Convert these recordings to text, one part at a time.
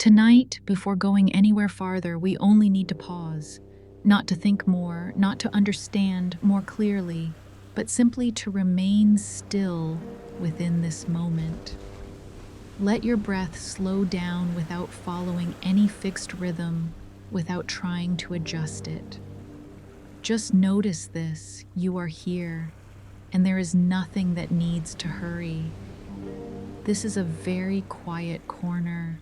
Tonight, before going anywhere farther, we only need to pause, not to think more, not to understand more clearly, but simply to remain still within this moment. Let your breath slow down without following any fixed rhythm, without trying to adjust it. Just notice this, you are here, and there is nothing that needs to hurry. This is a very quiet corner,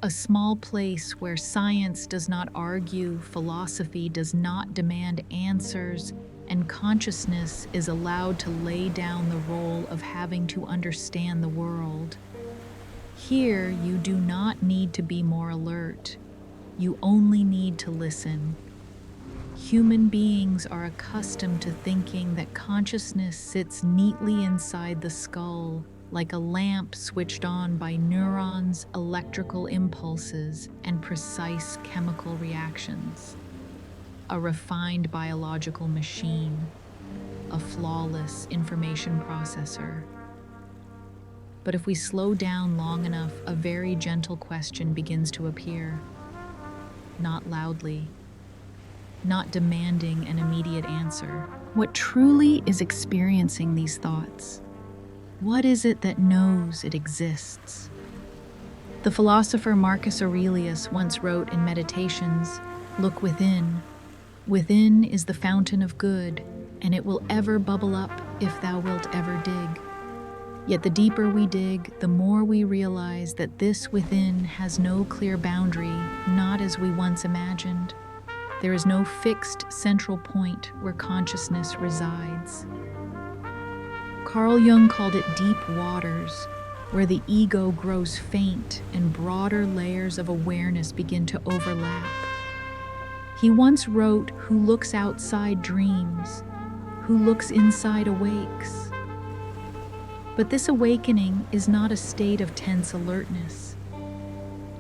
a small place where science does not argue, philosophy does not demand answers, and consciousness is allowed to lay down the role of having to understand the world. Here, you do not need to be more alert. You only need to listen. Human beings are accustomed to thinking that consciousness sits neatly inside the skull, like a lamp switched on by neurons, electrical impulses, and precise chemical reactions. A refined biological machine, a flawless information processor. But if we slow down long enough, a very gentle question begins to appear. Not loudly, not demanding an immediate answer. What truly is experiencing these thoughts? What is it that knows it exists? The philosopher Marcus Aurelius once wrote in Meditations, "Look within. Within is the fountain of good, and it will ever bubble up if thou wilt ever dig." Yet the deeper we dig, the more we realize that this within has no clear boundary, not as we once imagined. There is no fixed central point where consciousness resides. Carl Jung called it deep waters, where the ego grows faint and broader layers of awareness begin to overlap. He once wrote, "Who looks outside dreams, who looks inside awakes." But this awakening is not a state of tense alertness.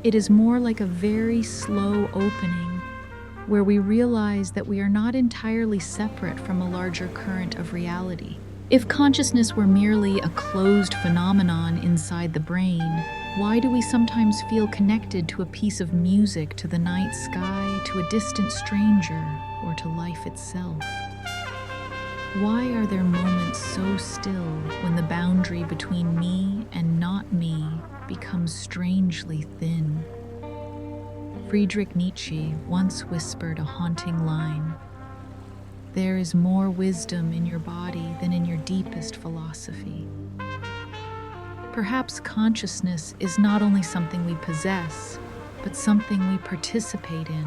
It is more like a very slow opening, where we realize that we are not entirely separate from a larger current of reality. If consciousness were merely a closed phenomenon inside the brain, why do we sometimes feel connected to a piece of music, to the night sky, to a distant stranger, or to life itself? Why are there moments so still when the boundary between me and not me becomes strangely thin? Friedrich Nietzsche once whispered a haunting line, "There is more wisdom in your body than in your deepest philosophy." Perhaps consciousness is not only something we possess, but something we participate in.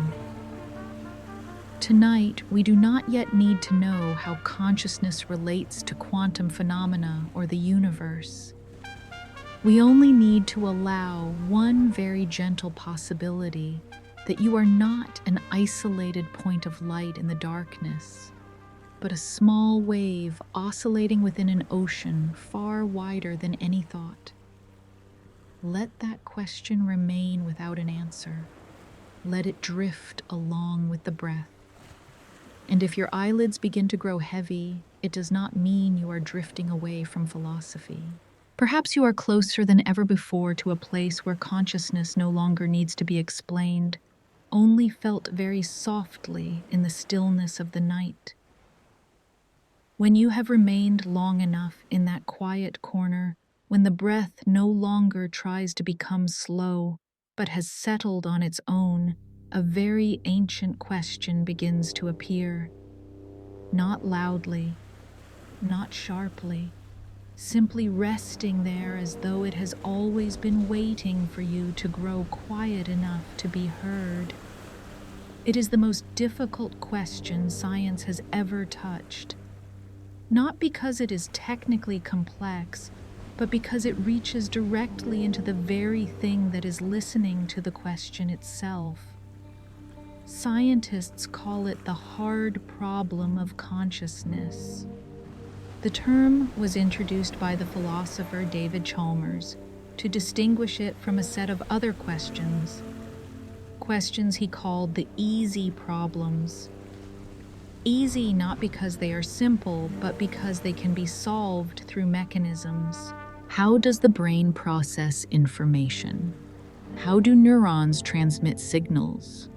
Tonight, we do not yet need to know how consciousness relates to quantum phenomena or the universe. We only need to allow one very gentle possibility, that you are not an isolated point of light in the darkness, but a small wave oscillating within an ocean far wider than any thought. Let that question remain without an answer. Let it drift along with the breath. And if your eyelids begin to grow heavy, it does not mean you are drifting away from philosophy. Perhaps you are closer than ever before to a place where consciousness no longer needs to be explained, only felt very softly in the stillness of the night. When you have remained long enough in that quiet corner, when the breath no longer tries to become slow, but has settled on its own, a very ancient question begins to appear. Not loudly, not sharply, simply resting there as though it has always been waiting for you to grow quiet enough to be heard. It is the most difficult question science has ever touched, not because it is technically complex, but because it reaches directly into the very thing that is listening to the question itself. Scientists call it the hard problem of consciousness. The term was introduced by the philosopher David Chalmers to distinguish it from a set of other questions he called the easy problems. Easy not because they are simple, but because they can be solved through mechanisms. How does the brain process information? How do neurons transmit signals?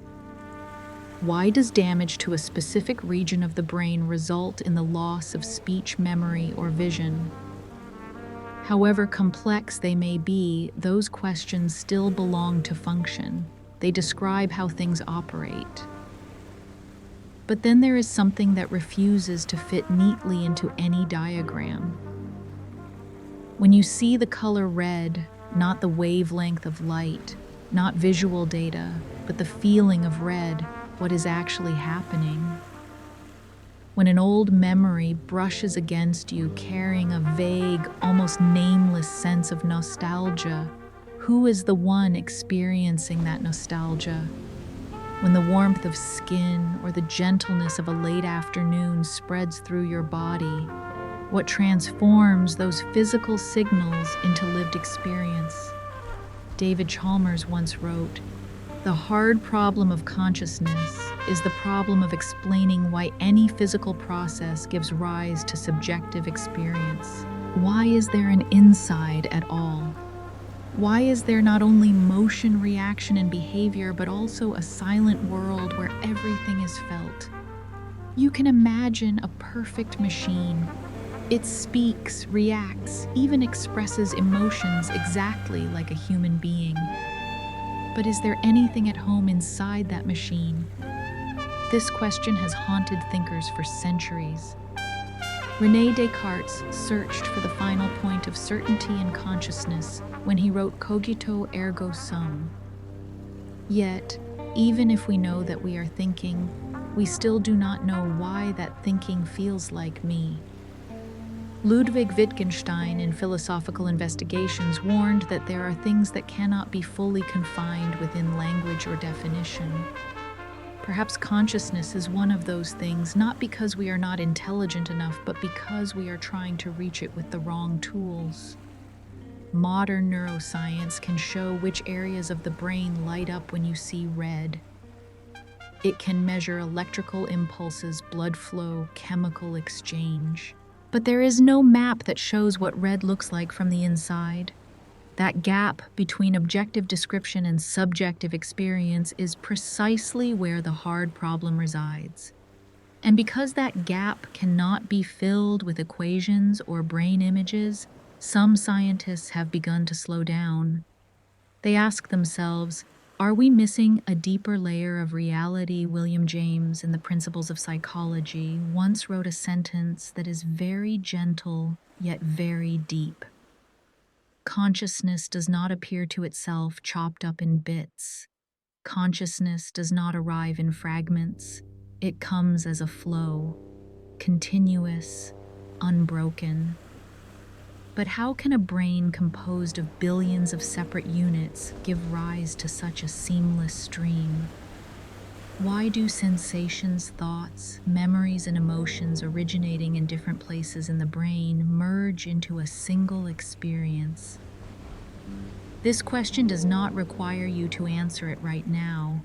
Why does damage to a specific region of the brain result in the loss of speech, memory, or vision? However complex they may be, those questions still belong to function. They describe how things operate. But then there is something that refuses to fit neatly into any diagram. When you see the color red, not the wavelength of light, not visual data, but the feeling of red, what is actually happening? When an old memory brushes against you, carrying a vague, almost nameless sense of nostalgia, who is the one experiencing that nostalgia? When the warmth of skin or the gentleness of a late afternoon spreads through your body, what transforms those physical signals into lived experience? David Chalmers once wrote, "The hard problem of consciousness is the problem of explaining why any physical process gives rise to subjective experience. Why is there an inside at all? Why is there not only motion, reaction, and behavior, but also a silent world where everything is felt? You can imagine a perfect machine. It speaks, reacts, even expresses emotions exactly like a human being. But is there anything at home inside that machine? This question has haunted thinkers for centuries. René Descartes searched for the final point of certainty in consciousness when he wrote Cogito ergo sum. Yet, even if we know that we are thinking, we still do not know why that thinking feels like me. Ludwig Wittgenstein in Philosophical Investigations warned that there are things that cannot be fully confined within language or definition. Perhaps consciousness is one of those things, not because we are not intelligent enough, but because we are trying to reach it with the wrong tools. Modern neuroscience can show which areas of the brain light up when you see red. It can measure electrical impulses, blood flow, chemical exchange. But there is no map that shows what red looks like from the inside. That gap between objective description and subjective experience is precisely where the hard problem resides. And because that gap cannot be filled with equations or brain images, some scientists have begun to slow down. They ask themselves, are we missing a deeper layer of reality? William James, in The Principles of Psychology, once wrote a sentence that is very gentle yet very deep. Consciousness does not appear to itself chopped up in bits. Consciousness does not arrive in fragments. It comes as a flow, continuous, unbroken. But how can a brain composed of billions of separate units give rise to such a seamless stream? Why do sensations, thoughts, memories, and emotions originating in different places in the brain merge into a single experience? This question does not require you to answer it right now.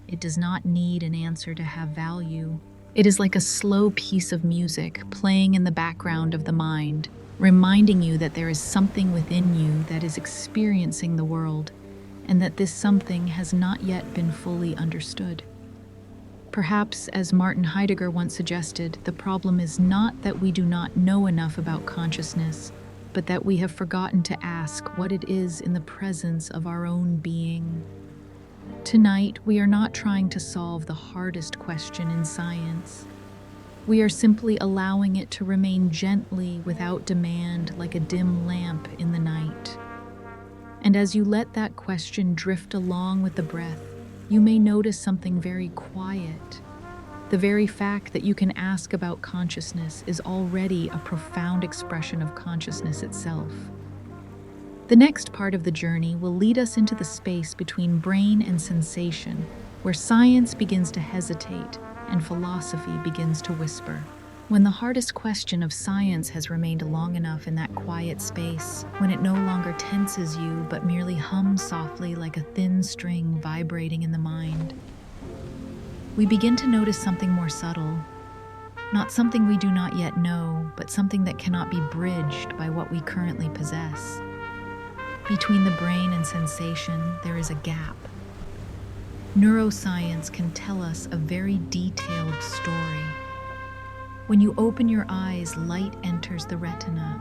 It does not need an answer to have value. It is like a slow piece of music playing in the background of the mind, reminding you that there is something within you that is experiencing the world, and that this something has not yet been fully understood. Perhaps, as Martin Heidegger once suggested, the problem is not that we do not know enough about consciousness, but that we have forgotten to ask what it is in the presence of our own being. Tonight, we are not trying to solve the hardest question in science. We are simply allowing it to remain gently without demand, like a dim lamp in the night. And as you let that question drift along with the breath, you may notice something very quiet. The very fact that you can ask about consciousness is already a profound expression of consciousness itself. The next part of the journey will lead us into the space between brain and sensation, where science begins to hesitate and philosophy begins to whisper. When the hardest question of science has remained long enough in that quiet space, when it no longer tenses you but merely hums softly like a thin string vibrating in the mind, we begin to notice something more subtle. Not something we do not yet know, but something that cannot be bridged by what we currently possess. Between the brain and sensation, there is a gap. Neuroscience can tell us a very detailed story. When you open your eyes, light enters the retina.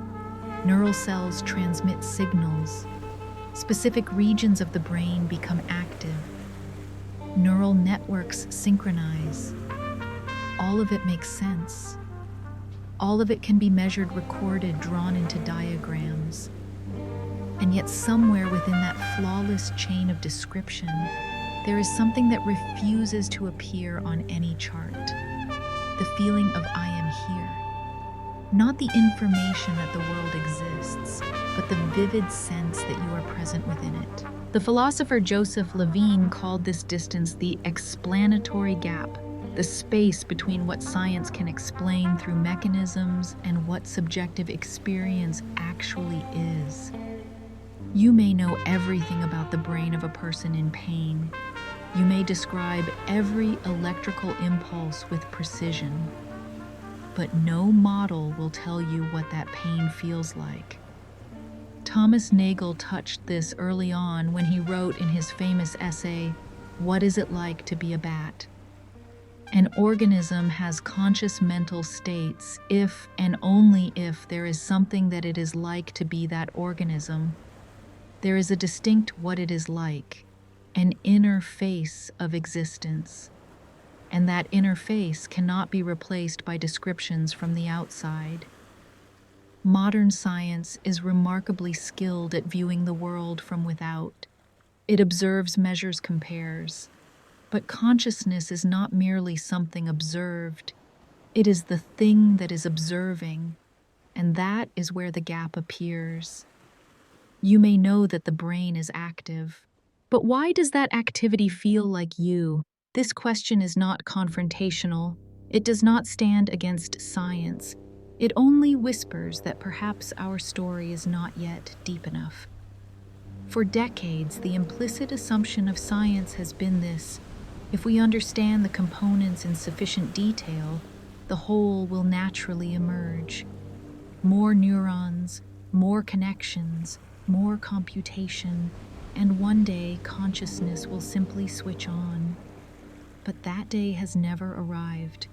Neural cells transmit signals. Specific regions of the brain become active. Neural networks synchronize. All of it makes sense. All of it can be measured, recorded, drawn into diagrams. And yet somewhere within that flawless chain of description, there is something that refuses to appear on any chart. The feeling of I am here. Not the information that the world exists, but the vivid sense that you are present within it. The philosopher Joseph Levine called this distance the explanatory gap, the space between what science can explain through mechanisms and what subjective experience actually is. You may know everything about the brain of a person in pain. You may describe every electrical impulse with precision, but no model will tell you what that pain feels like. Thomas Nagel touched this early on when he wrote in his famous essay, "What is it like to be a bat?" An organism has conscious mental states if and only if there is something that it is like to be that organism. There is a distinct what it is like, an inner face of existence. And that inner face cannot be replaced by descriptions from the outside. Modern science is remarkably skilled at viewing the world from without. It observes, measures, compares. But consciousness is not merely something observed. It is the thing that is observing, and that is where the gap appears. You may know that the brain is active, but why does that activity feel like you? This question is not confrontational. It does not stand against science. It only whispers that perhaps our story is not yet deep enough. For decades, the implicit assumption of science has been this: if we understand the components in sufficient detail, the whole will naturally emerge. More neurons, more connections, more computation, and one day consciousness will simply switch on. But that day has never arrived,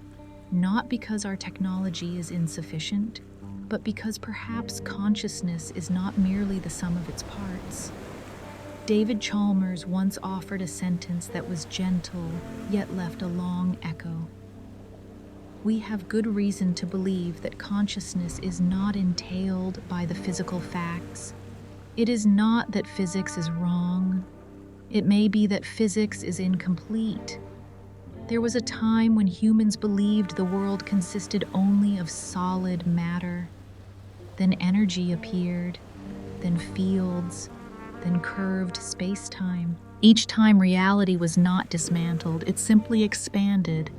not because our technology is insufficient, but because perhaps consciousness is not merely the sum of its parts. David Chalmers once offered a sentence that was gentle, yet left a long echo. We have good reason to believe that consciousness is not entailed by the physical facts. It is not that physics is wrong. It may be that physics is incomplete. There was a time when humans believed the world consisted only of solid matter. Then energy appeared, then fields, then curved space-time. Each time reality was not dismantled, it simply expanded.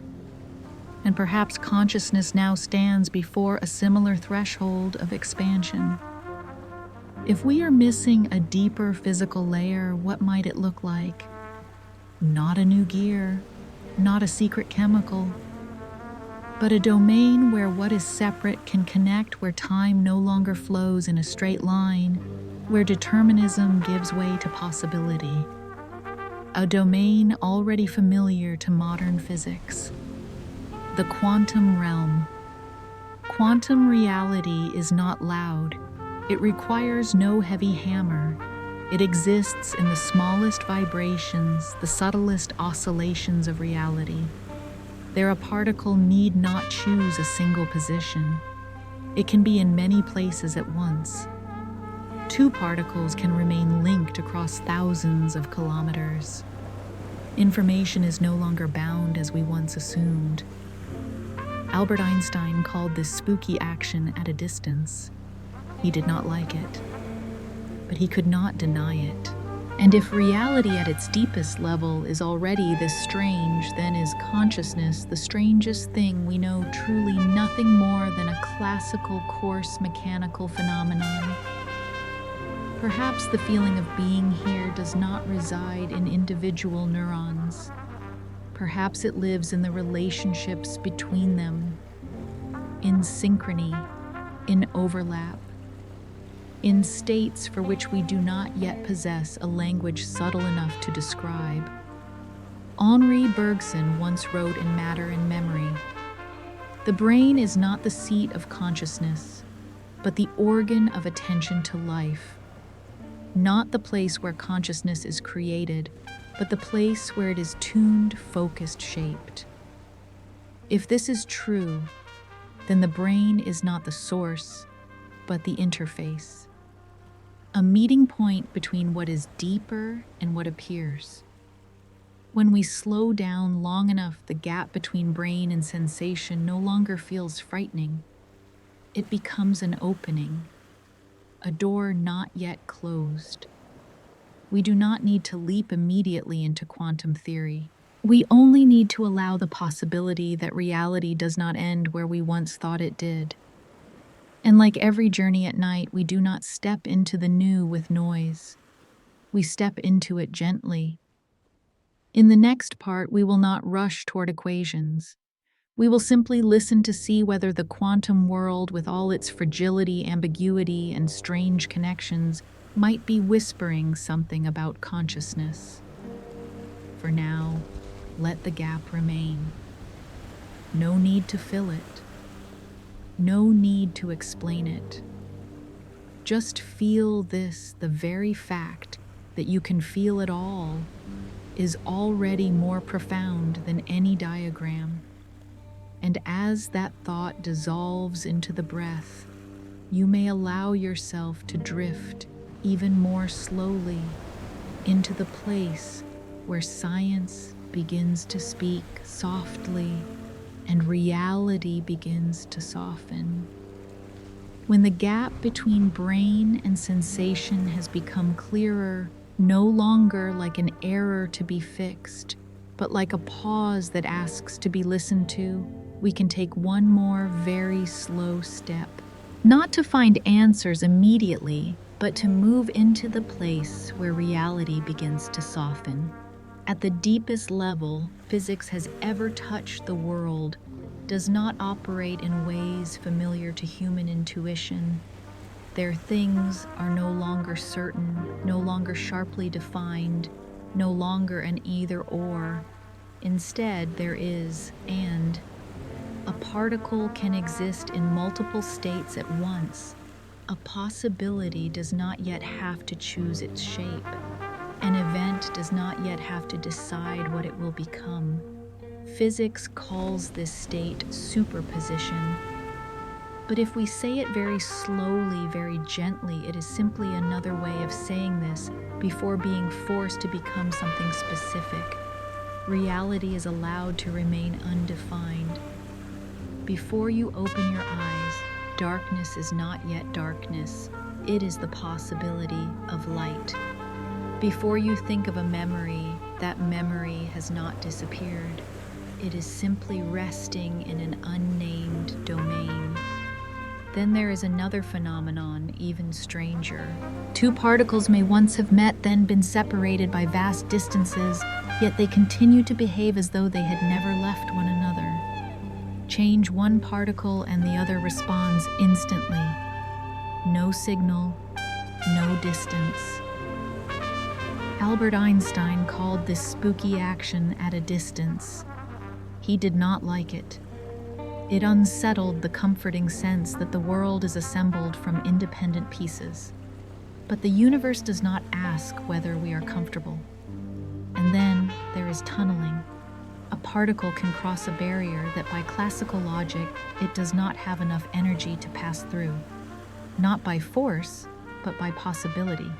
And perhaps consciousness now stands before a similar threshold of expansion. If we are missing a deeper physical layer, what might it look like? Not a new gear, not a secret chemical, but a domain where what is separate can connect, where time no longer flows in a straight line, where determinism gives way to possibility. A domain already familiar to modern physics. The quantum realm. Quantum reality is not loud. It requires no heavy hammer. It exists in the smallest vibrations, the subtlest oscillations of reality. There, a particle need not choose a single position. It can be in many places at once. Two particles can remain linked across thousands of kilometers. Information is no longer bound as we once assumed. Albert Einstein called this spooky action at a distance. He did not like it, but he could not deny it. And if reality at its deepest level is already this strange, then is consciousness the strangest thing we know, truly nothing more than a classical, coarse, mechanical phenomenon. Perhaps the feeling of being here does not reside in individual neurons. Perhaps it lives in the relationships between them, in synchrony, in overlap. in states for which we do not yet possess a language subtle enough to describe. Henri Bergson once wrote in Matter and Memory, "The brain is not the seat of consciousness, but the organ of attention to life. Not the place where consciousness is created, but the place where it is tuned, focused, shaped." If this is true, then the brain is not the source, but the interface, a meeting point between what is deeper and what appears. When we slow down long enough, the gap between brain and sensation no longer feels frightening. It becomes an opening, a door not yet closed. We do not need to leap immediately into quantum theory. We only need to allow the possibility that reality does not end where we once thought it did. And like every journey at night, we do not step into the new with noise. We step into it gently. In the next part, we will not rush toward equations. We will simply listen to see whether the quantum world, with all its fragility, ambiguity, and strange connections, might be whispering something about consciousness. For now, let the gap remain. No need to fill it. No need to explain it. Just feel this, the very fact that you can feel it all is already more profound than any diagram. And as that thought dissolves into the breath, you may allow yourself to drift even more slowly into the place where science begins to speak softly and reality begins to soften. When the gap between brain and sensation has become clearer, no longer like an error to be fixed, but like a pause that asks to be listened to, we can take one more very slow step. Not to find answers immediately, but to move into the place where reality begins to soften. At the deepest level physics has ever touched, the world does not operate in ways familiar to human intuition. Their things are no longer certain, no longer sharply defined, no longer an either-or. Instead, there is and. A particle can exist in multiple states at once. A possibility does not yet have to choose its shape. An event does not yet have to decide what it will become. Physics calls this state superposition. But if we say it very slowly, very gently, it is simply another way of saying this before being forced to become something specific. Reality is allowed to remain undefined. Before you open your eyes, darkness is not yet darkness. It is the possibility of light. Before you think of a memory, that memory has not disappeared. It is simply resting in an unnamed domain. Then there is another phenomenon, even stranger. Two particles may once have met, then been separated by vast distances, yet they continue to behave as though they had never left one another. Change one particle and the other responds instantly. No signal, no distance. Albert Einstein called this spooky action at a distance. He did not like it. It unsettled the comforting sense that the world is assembled from independent pieces. But the universe does not ask whether we are comfortable. And then there is tunneling. A particle can cross a barrier that by classical logic, it does not have enough energy to pass through. Not by force, but by possibility.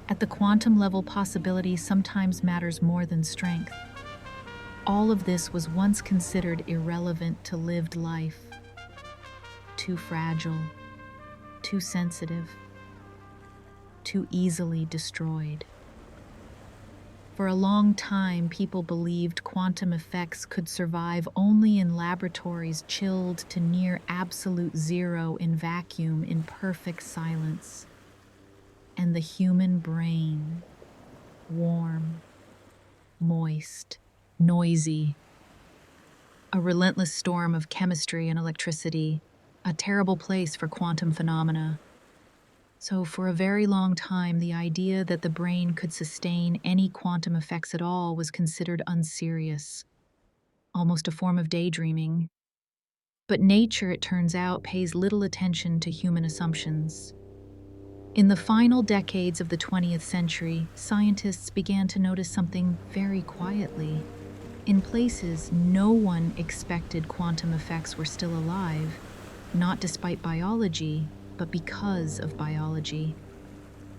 At the quantum level, possibility sometimes matters more than strength. All of this was once considered irrelevant to lived life. Too fragile, too sensitive, too easily destroyed. For a long time, people believed quantum effects could survive only in laboratories chilled to near absolute zero in vacuum in perfect silence. And the human brain, warm, moist, noisy, a relentless storm of chemistry and electricity, a terrible place for quantum phenomena. So, for a very long time, the idea that the brain could sustain any quantum effects at all was considered unserious, almost a form of daydreaming. But nature, it turns out, pays little attention to human assumptions. In the final decades of the 20th century, scientists began to notice something very quietly. In places no one expected quantum effects were still alive, not despite biology, but because of biology.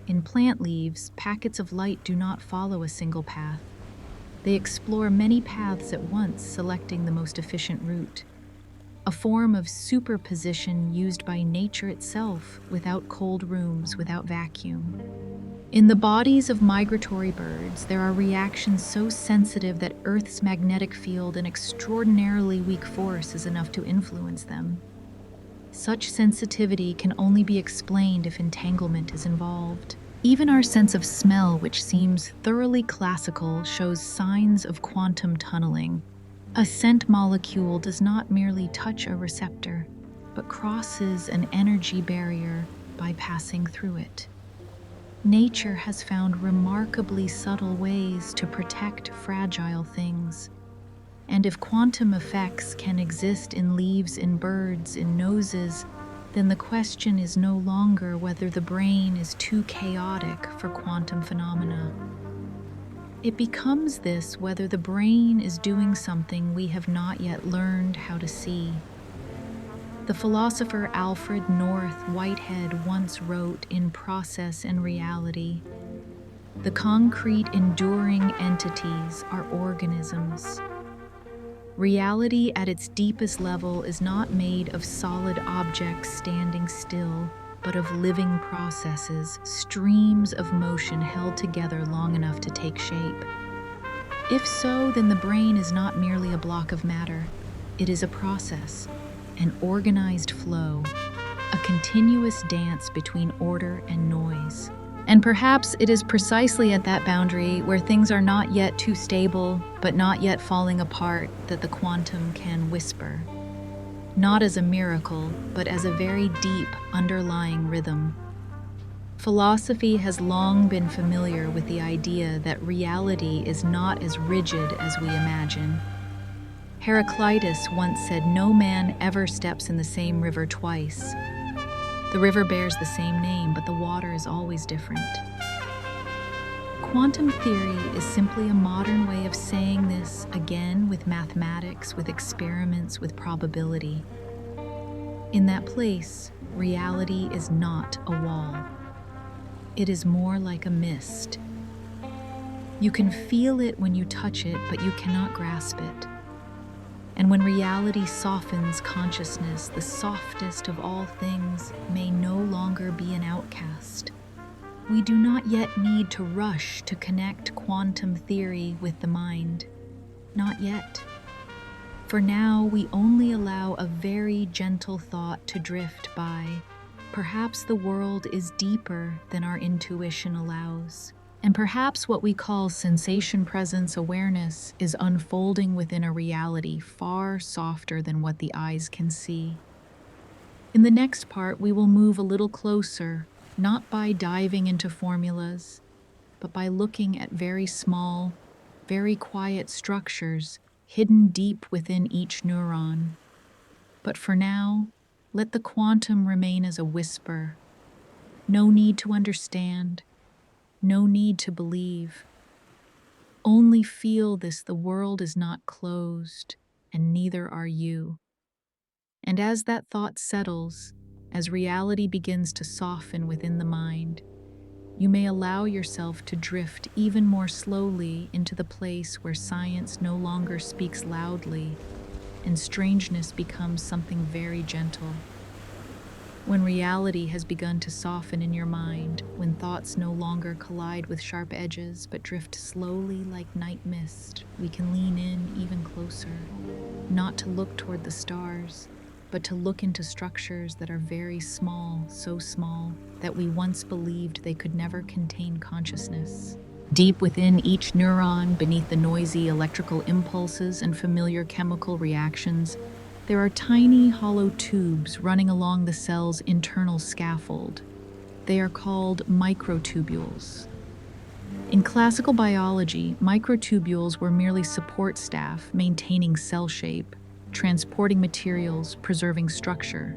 In plant leaves, packets of light do not follow a single path. They explore many paths at once, selecting the most efficient route. A form of superposition used by nature itself, without cold rooms, without vacuum. In the bodies of migratory birds, there are reactions so sensitive that Earth's magnetic field, an extraordinarily weak force, is enough to influence them. Such sensitivity can only be explained if entanglement is involved. Even our sense of smell, which seems thoroughly classical, shows signs of quantum tunneling. A scent molecule does not merely touch a receptor, but crosses an energy barrier by passing through it. Nature has found remarkably subtle ways to protect fragile things. And if quantum effects can exist in leaves, in birds, in noses, then the question is no longer whether the brain is too chaotic for quantum phenomena. It becomes this whether the brain is doing something we have not yet learned how to see. The philosopher Alfred North Whitehead once wrote in Process and Reality, "The concrete enduring entities are organisms. Reality at its deepest level is not made of solid objects standing still, but of living processes, streams of motion held together long enough to take shape." If so, then the brain is not merely a block of matter. It is a process, an organized flow, a continuous dance between order and noise. And perhaps it is precisely at that boundary where things are not yet too stable, but not yet falling apart, that the quantum can whisper. Not as a miracle, but as a very deep underlying rhythm. Philosophy has long been familiar with the idea that reality is not as rigid as we imagine. Heraclitus once said, "No man ever steps in the same river twice." The river bears the same name, but the water is always different. Quantum theory is simply a modern way of saying this, again with mathematics, with experiments, with probability. In that place, reality is not a wall. It is more like a mist. You can feel it when you touch it, but you cannot grasp it. And when reality softens consciousness, the softest of all things may no longer be an outcast. We do not yet need to rush to connect quantum theory with the mind. Not yet. For now, we only allow a very gentle thought to drift by. Perhaps the world is deeper than our intuition allows. And perhaps what we call sensation presence awareness is unfolding within a reality far softer than what the eyes can see. In the next part, we will move a little closer, not by diving into formulas, but by looking at very small, very quiet structures hidden deep within each neuron. But for now, let the quantum remain as a whisper. No need to understand. No need to believe. Only feel this: the world is not closed, and neither are you. And as that thought settles, as reality begins to soften within the mind, you may allow yourself to drift even more slowly into the place where science no longer speaks loudly, and strangeness becomes something very gentle. When reality has begun to soften in your mind, when thoughts no longer collide with sharp edges but drift slowly like night mist, we can lean in even closer, not to look toward the stars, but to look into structures that are very small, so small that we once believed they could never contain consciousness. Deep within each neuron, beneath the noisy electrical impulses and familiar chemical reactions, there are tiny hollow tubes running along the cell's internal scaffold. They are called microtubules. In classical biology, microtubules were merely support staff, maintaining cell shape, transporting materials, preserving structure.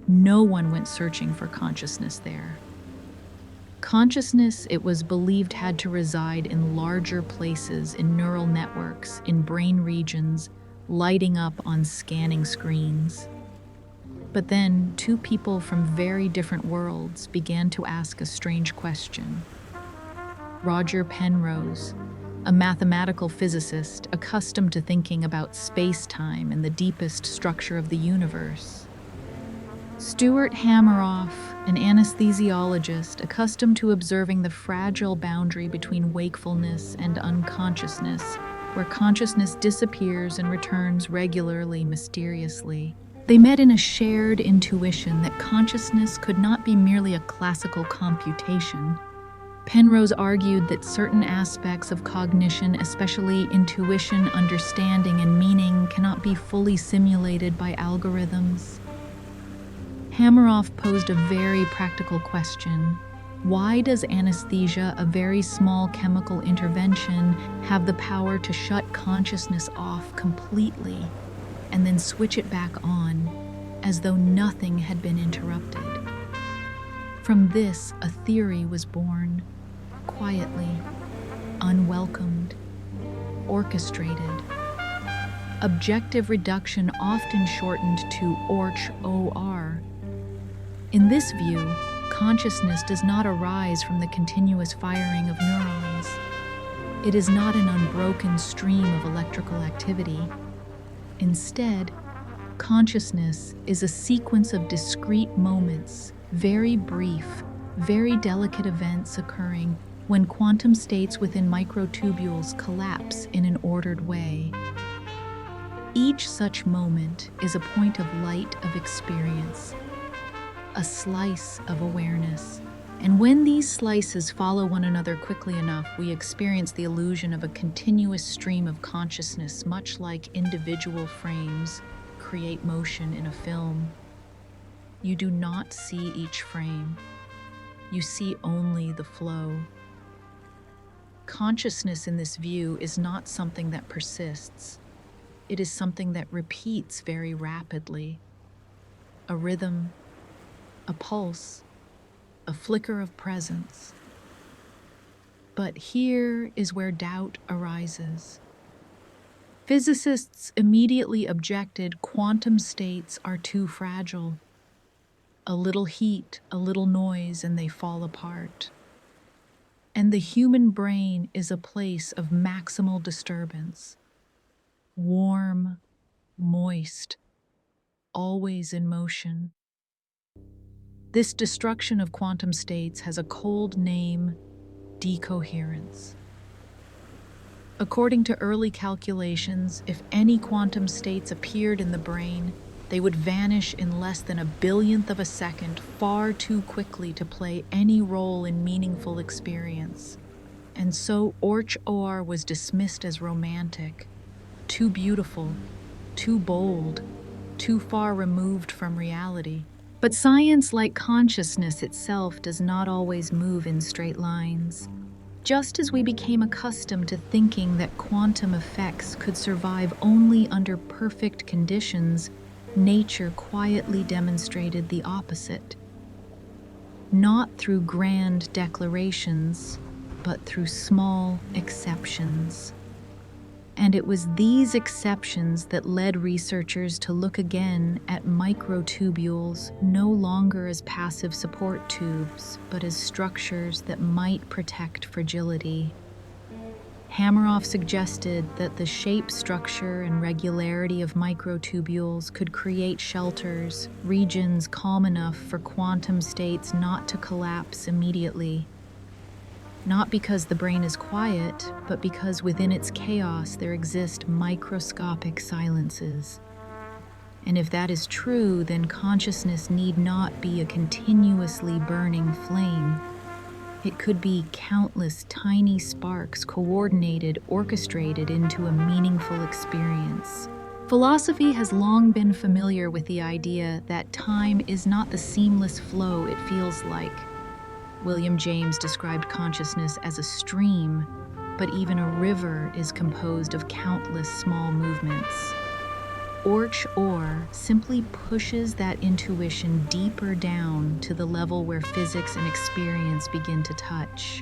No one went searching for consciousness there. Consciousness, it was believed, had to reside in larger places, in neural networks, in brain regions, lighting up on scanning screens. But then, two people from very different worlds began to ask a strange question. Roger Penrose, a mathematical physicist accustomed to thinking about space-time and the deepest structure of the universe. Stuart Hameroff, an anesthesiologist accustomed to observing the fragile boundary between wakefulness and unconsciousness, where consciousness disappears and returns regularly, mysteriously. They met in a shared intuition that consciousness could not be merely a classical computation. Penrose argued that certain aspects of cognition, especially intuition, understanding, and meaning, cannot be fully simulated by algorithms. Hameroff posed a very practical question. Why does anesthesia, a very small chemical intervention, have the power to shut consciousness off completely and then switch it back on, as though nothing had been interrupted? From this, a theory was born, quietly, unwelcomed, orchestrated. Objective reduction, often shortened to Orch-OR. In this view, consciousness does not arise from the continuous firing of neurons. It is not an unbroken stream of electrical activity. Instead, consciousness is a sequence of discrete moments, very brief, very delicate events occurring when quantum states within microtubules collapse in an ordered way. Each such moment is a point of light of experience, a slice of awareness. And when these slices follow one another quickly enough, we experience the illusion of a continuous stream of consciousness, much like individual frames create motion in a film. You do not see each frame. You see only the flow. Consciousness in this view is not something that persists. It is something that repeats very rapidly. A rhythm, a pulse, a flicker of presence. But here is where doubt arises. Physicists immediately objected quantum states are too fragile. A little heat, a little noise, and they fall apart. And the human brain is a place of maximal disturbance. Warm, moist, always in motion. This destruction of quantum states has a cold name: decoherence. According to early calculations, if any quantum states appeared in the brain, they would vanish in less than a billionth of a second, far too quickly to play any role in meaningful experience. And so Orch-OR was dismissed as romantic, too beautiful, too bold, too far removed from reality. But science, like consciousness itself, does not always move in straight lines. Just as we became accustomed to thinking that quantum effects could survive only under perfect conditions, nature quietly demonstrated the opposite. Not through grand declarations, but through small exceptions. And it was these exceptions that led researchers to look again at microtubules, no longer as passive support tubes, but as structures that might protect fragility. Hameroff suggested that the shape, structure, and regularity of microtubules could create shelters, regions calm enough for quantum states not to collapse immediately. Not because the brain is quiet, but because within its chaos there exist microscopic silences. And if that is true, then consciousness need not be a continuously burning flame. It could be countless tiny sparks coordinated, orchestrated into a meaningful experience. Philosophy has long been familiar with the idea that time is not the seamless flow it feels like. William James described consciousness as a stream, but even a river is composed of countless small movements. Orch-OR simply pushes that intuition deeper down to the level where physics and experience begin to touch.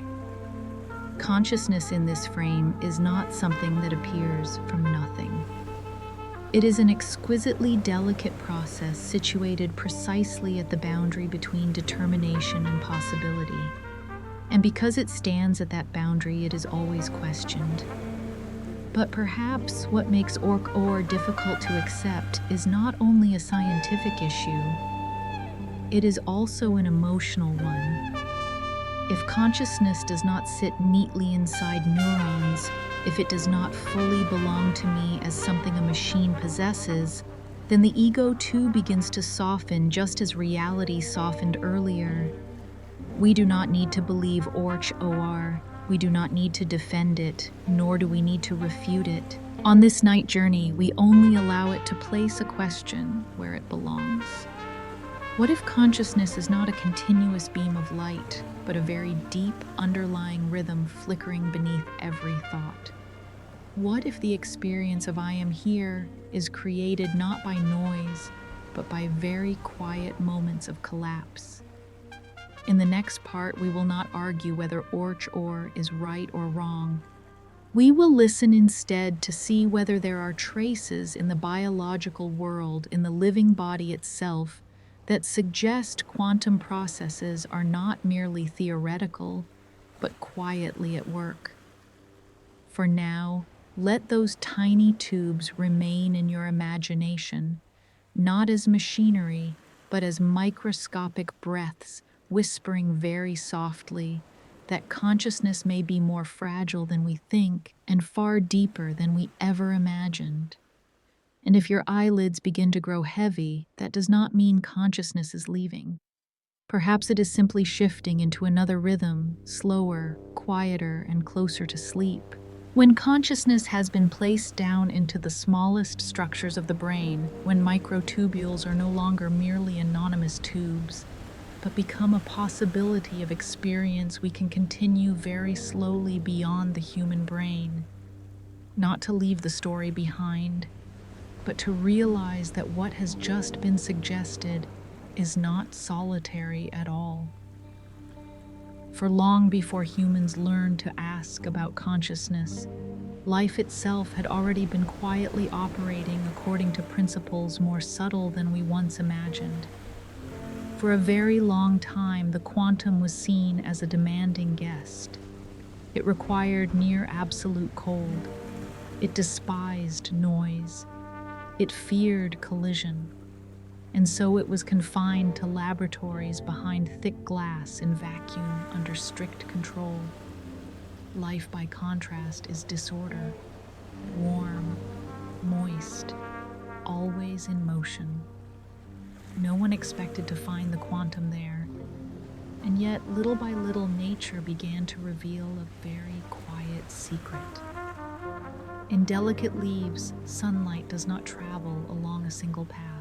Consciousness in this frame is not something that appears from nothing. It is an exquisitely delicate process situated precisely at the boundary between determination and possibility. And because it stands at that boundary, it is always questioned. But perhaps what makes Orch-OR difficult to accept is not only a scientific issue, it is also an emotional one. If consciousness does not sit neatly inside neurons, if it does not fully belong to me as something a machine possesses, then the ego too begins to soften just as reality softened earlier. We do not need to believe Orch-OR. We do not need to defend it, nor do we need to refute it. On this night journey, we only allow it to place a question where it belongs. What if consciousness is not a continuous beam of light, but a very deep underlying rhythm flickering beneath every thought? What if the experience of I am here is created not by noise, but by very quiet moments of collapse? In the next part, we will not argue whether Orch-OR is right or wrong. We will listen instead to see whether there are traces in the biological world, in the living body itself, that suggest quantum processes are not merely theoretical, but quietly at work. For now, let those tiny tubes remain in your imagination, not as machinery, but as microscopic breaths whispering very softly that consciousness may be more fragile than we think and far deeper than we ever imagined. And if your eyelids begin to grow heavy, that does not mean consciousness is leaving. Perhaps it is simply shifting into another rhythm, slower, quieter, and closer to sleep. When consciousness has been placed down into the smallest structures of the brain, when microtubules are no longer merely anonymous tubes, but become a possibility of experience, we can continue very slowly beyond the human brain. Not to leave the story behind, but to realize that what has just been suggested is not solitary at all. For long before humans learned to ask about consciousness, life itself had already been quietly operating according to principles more subtle than we once imagined. For a very long time, the quantum was seen as a demanding guest. It required near absolute cold. It despised noise. It feared collision. And so it was confined to laboratories behind thick glass in vacuum under strict control. Life, by contrast, is disorder, warm, moist, always in motion. No one expected to find the quantum there, and yet little by little nature began to reveal a very quiet secret. In delicate leaves, sunlight does not travel along a single path.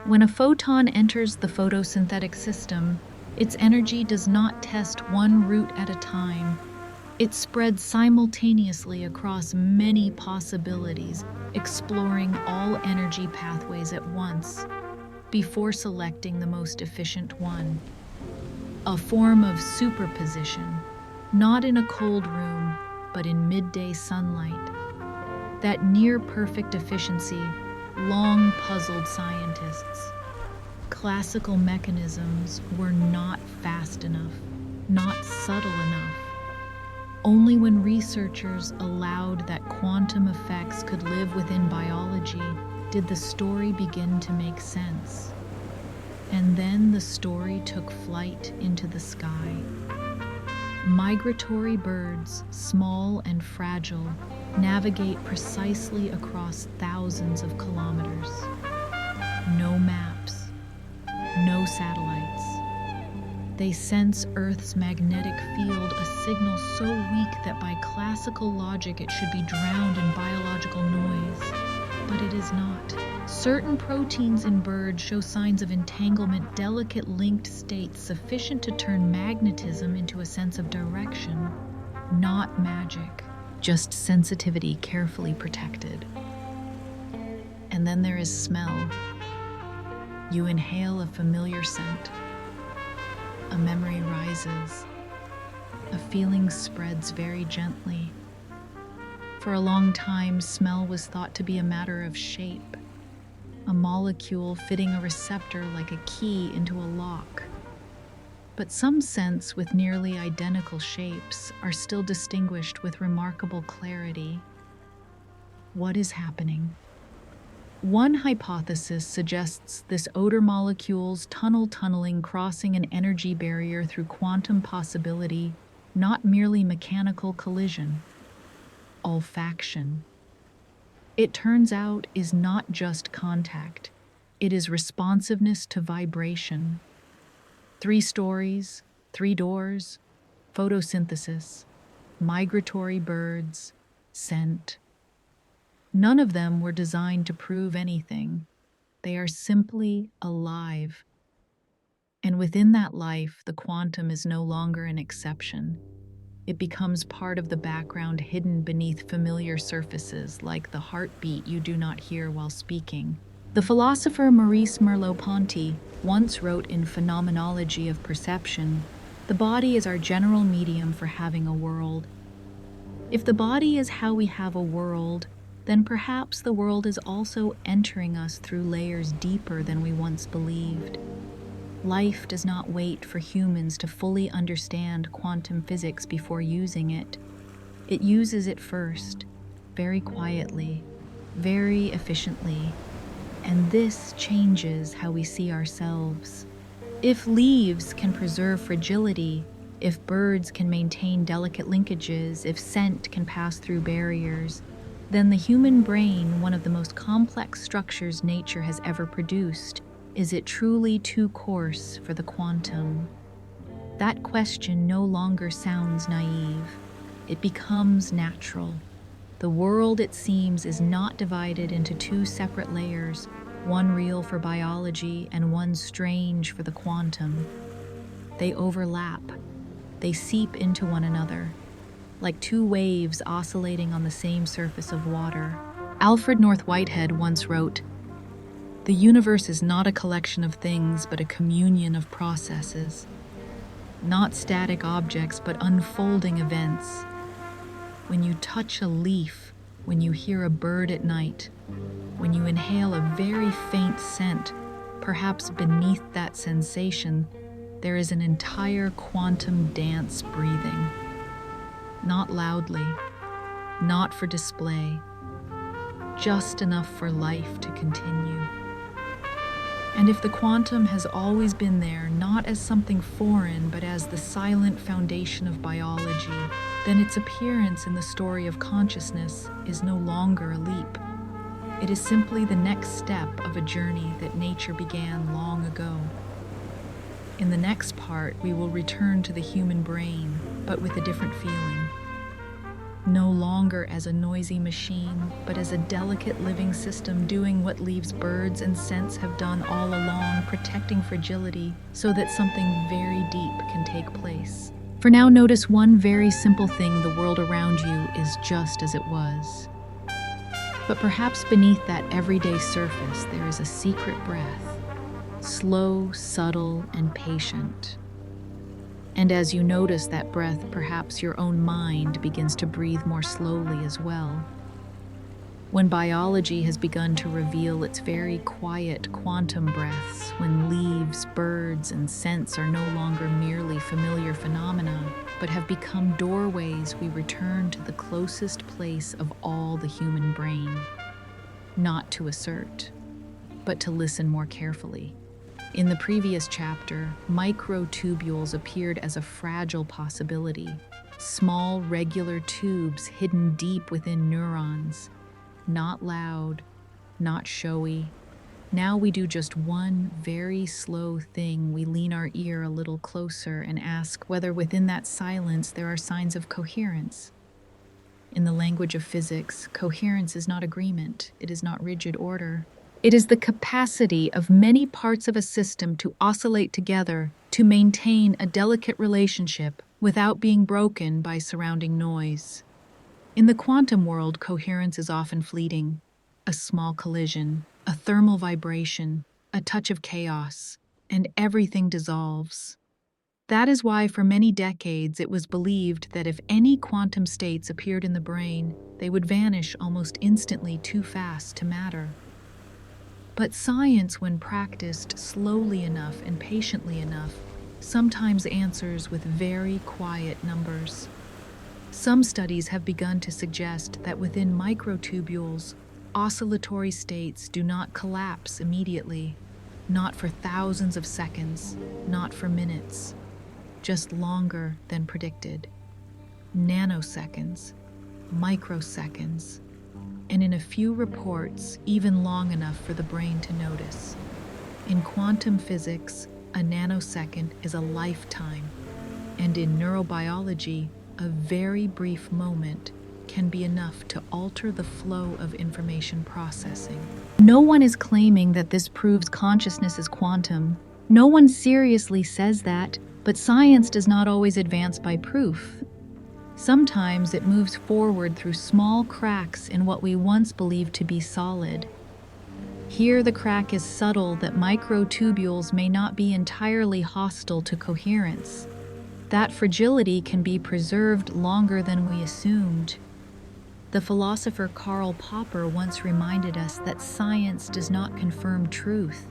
When a photon enters the photosynthetic system, its energy does not test one route at a time. It spreads simultaneously across many possibilities, exploring all energy pathways at once, before selecting the most efficient one. A form of superposition, not in a cold room, but in midday sunlight. That near-perfect efficiency long puzzled scientists. Classical mechanisms were not fast enough, not subtle enough. Only when researchers allowed that quantum effects could live within biology did the story begin to make sense. And then the story took flight into the sky. Migratory birds, small and fragile, navigate precisely across thousands of kilometers. No maps, no satellites. They sense Earth's magnetic field, a signal so weak that by classical logic it should be drowned in biological noise. But it is not. Certain proteins in birds show signs of entanglement, delicate linked states sufficient to turn magnetism into a sense of direction. Not magic, just sensitivity carefully protected. And then there is smell. You inhale a familiar scent. A memory rises. A feeling spreads very gently. For a long time, smell was thought to be a matter of shape, a molecule fitting a receptor like a key into a lock. But some scents with nearly identical shapes are still distinguished with remarkable clarity. What is happening? One hypothesis suggests this odor molecule's tunneling crossing an energy barrier through quantum possibility, not merely mechanical collision. Olfaction. It turns out is not just contact, it is responsiveness to vibration. 3 stories, 3 doors, photosynthesis, migratory birds, scent. None of them were designed to prove anything. They are simply alive. And within that life, the quantum is no longer an exception. It becomes part of the background hidden beneath familiar surfaces, like the heartbeat you do not hear while speaking. The philosopher Maurice Merleau-Ponty once wrote in Phenomenology of Perception, "The body is our general medium for having a world." If the body is how we have a world, then perhaps the world is also entering us through layers deeper than we once believed. Life does not wait for humans to fully understand quantum physics before using it. It uses it first, very quietly, very efficiently, and this changes how we see ourselves. If leaves can preserve fragility, if birds can maintain delicate linkages, if scent can pass through barriers, then the human brain, one of the most complex structures nature has ever produced, is it truly too coarse for the quantum? That question no longer sounds naive. It becomes natural. The world, it seems, is not divided into 2 separate layers, one real for biology and one strange for the quantum. They overlap. They seep into one another, like 2 waves oscillating on the same surface of water. Alfred North Whitehead once wrote, "The universe is not a collection of things, but a communion of processes. Not static objects, but unfolding events. When you touch a leaf, when you hear a bird at night, when you inhale a very faint scent, perhaps beneath that sensation, there is an entire quantum dance breathing. Not loudly, not for display, just enough for life to continue." And if the quantum has always been there, not as something foreign, but as the silent foundation of biology, then its appearance in the story of consciousness is no longer a leap. It is simply the next step of a journey that nature began long ago. In the next part, we will return to the human brain, but with a different feeling. No longer as a noisy machine, but as a delicate living system doing what leaves, birds, and scents have done all along, protecting fragility so that something very deep can take place. For now, notice one very simple thing: the world around you is just as it was. But perhaps beneath that everyday surface, there is a secret breath, slow, subtle, and patient. And as you notice that breath, perhaps your own mind begins to breathe more slowly as well. When biology has begun to reveal its very quiet quantum breaths, when leaves, birds, and scents are no longer merely familiar phenomena, but have become doorways, we return to the closest place of all the human brain. Not to assert, but to listen more carefully. In the previous chapter, microtubules appeared as a fragile possibility, small regular tubes hidden deep within neurons, not loud, not showy. Now we do just one very slow thing. We lean our ear a little closer and ask whether within that silence there are signs of coherence. In the language of physics, coherence is not agreement, it is not rigid order. It is the capacity of many parts of a system to oscillate together to maintain a delicate relationship without being broken by surrounding noise. In the quantum world, coherence is often fleeting. A small collision, a thermal vibration, a touch of chaos, and everything dissolves. That is why for many decades it was believed that if any quantum states appeared in the brain, they would vanish almost instantly, too fast to matter. But science, when practiced slowly enough and patiently enough, sometimes answers with very quiet numbers. Some studies have begun to suggest that within microtubules, oscillatory states do not collapse immediately, not for thousands of seconds, not for minutes, just longer than predicted. Nanoseconds, microseconds, and in a few reports, even long enough for the brain to notice. In quantum physics, a nanosecond is a lifetime, and in neurobiology, a very brief moment can be enough to alter the flow of information processing. No one is claiming that this proves consciousness is quantum. No one seriously says that, but science does not always advance by proof. Sometimes it moves forward through small cracks in what we once believed to be solid. Here the crack is subtle that microtubules may not be entirely hostile to coherence. That fragility can be preserved longer than we assumed. The philosopher Karl Popper once reminded us that science does not confirm truth,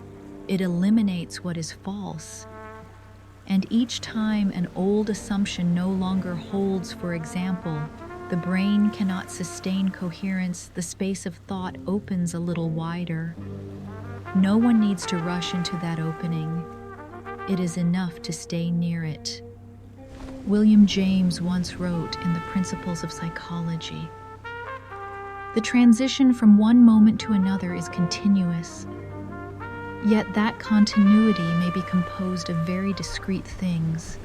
it eliminates what is false. And each time an old assumption no longer holds, for example, the brain cannot sustain coherence, the space of thought opens a little wider. No one needs to rush into that opening. It is enough to stay near it. William James once wrote in The Principles of Psychology, "The transition from one moment to another is continuous. Yet that continuity may be composed of very discrete things.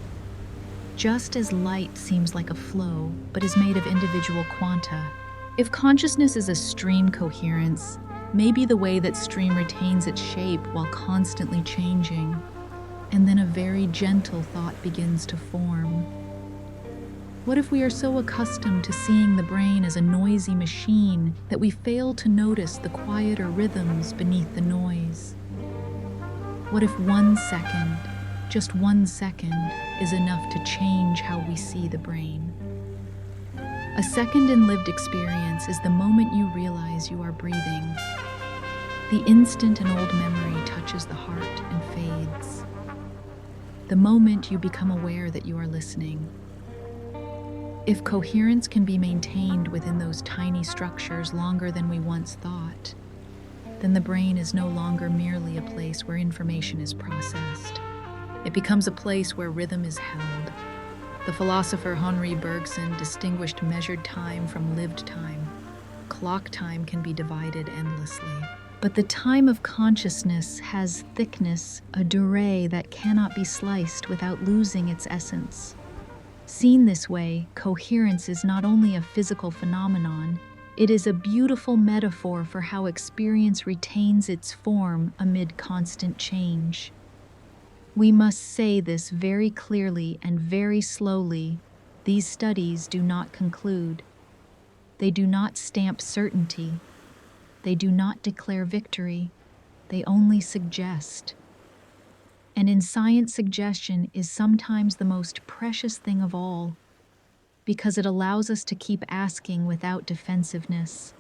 Just as light seems like a flow, but is made of individual quanta. If consciousness is a stream coherence, maybe the way that stream retains its shape while constantly changing, and then a very gentle thought begins to form. What if we are so accustomed to seeing the brain as a noisy machine that we fail to notice the quieter rhythms beneath the noise? What if 1 second, just 1 second, is enough to change how we see the brain? A second in lived experience is the moment you realize you are breathing. The instant an old memory touches the heart and fades. The moment you become aware that you are listening. If coherence can be maintained within those tiny structures longer than we once thought, then the brain is no longer merely a place where information is processed. It becomes a place where rhythm is held. The philosopher Henri Bergson distinguished measured time from lived time. Clock time can be divided endlessly. But the time of consciousness has thickness, a durée that cannot be sliced without losing its essence. Seen this way, coherence is not only a physical phenomenon, it is a beautiful metaphor for how experience retains its form amid constant change. We must say this very clearly and very slowly. These studies do not conclude. They do not stamp certainty. They do not declare victory. They only suggest. And in science, suggestion is sometimes the most precious thing of all, because it allows us to keep asking without defensiveness.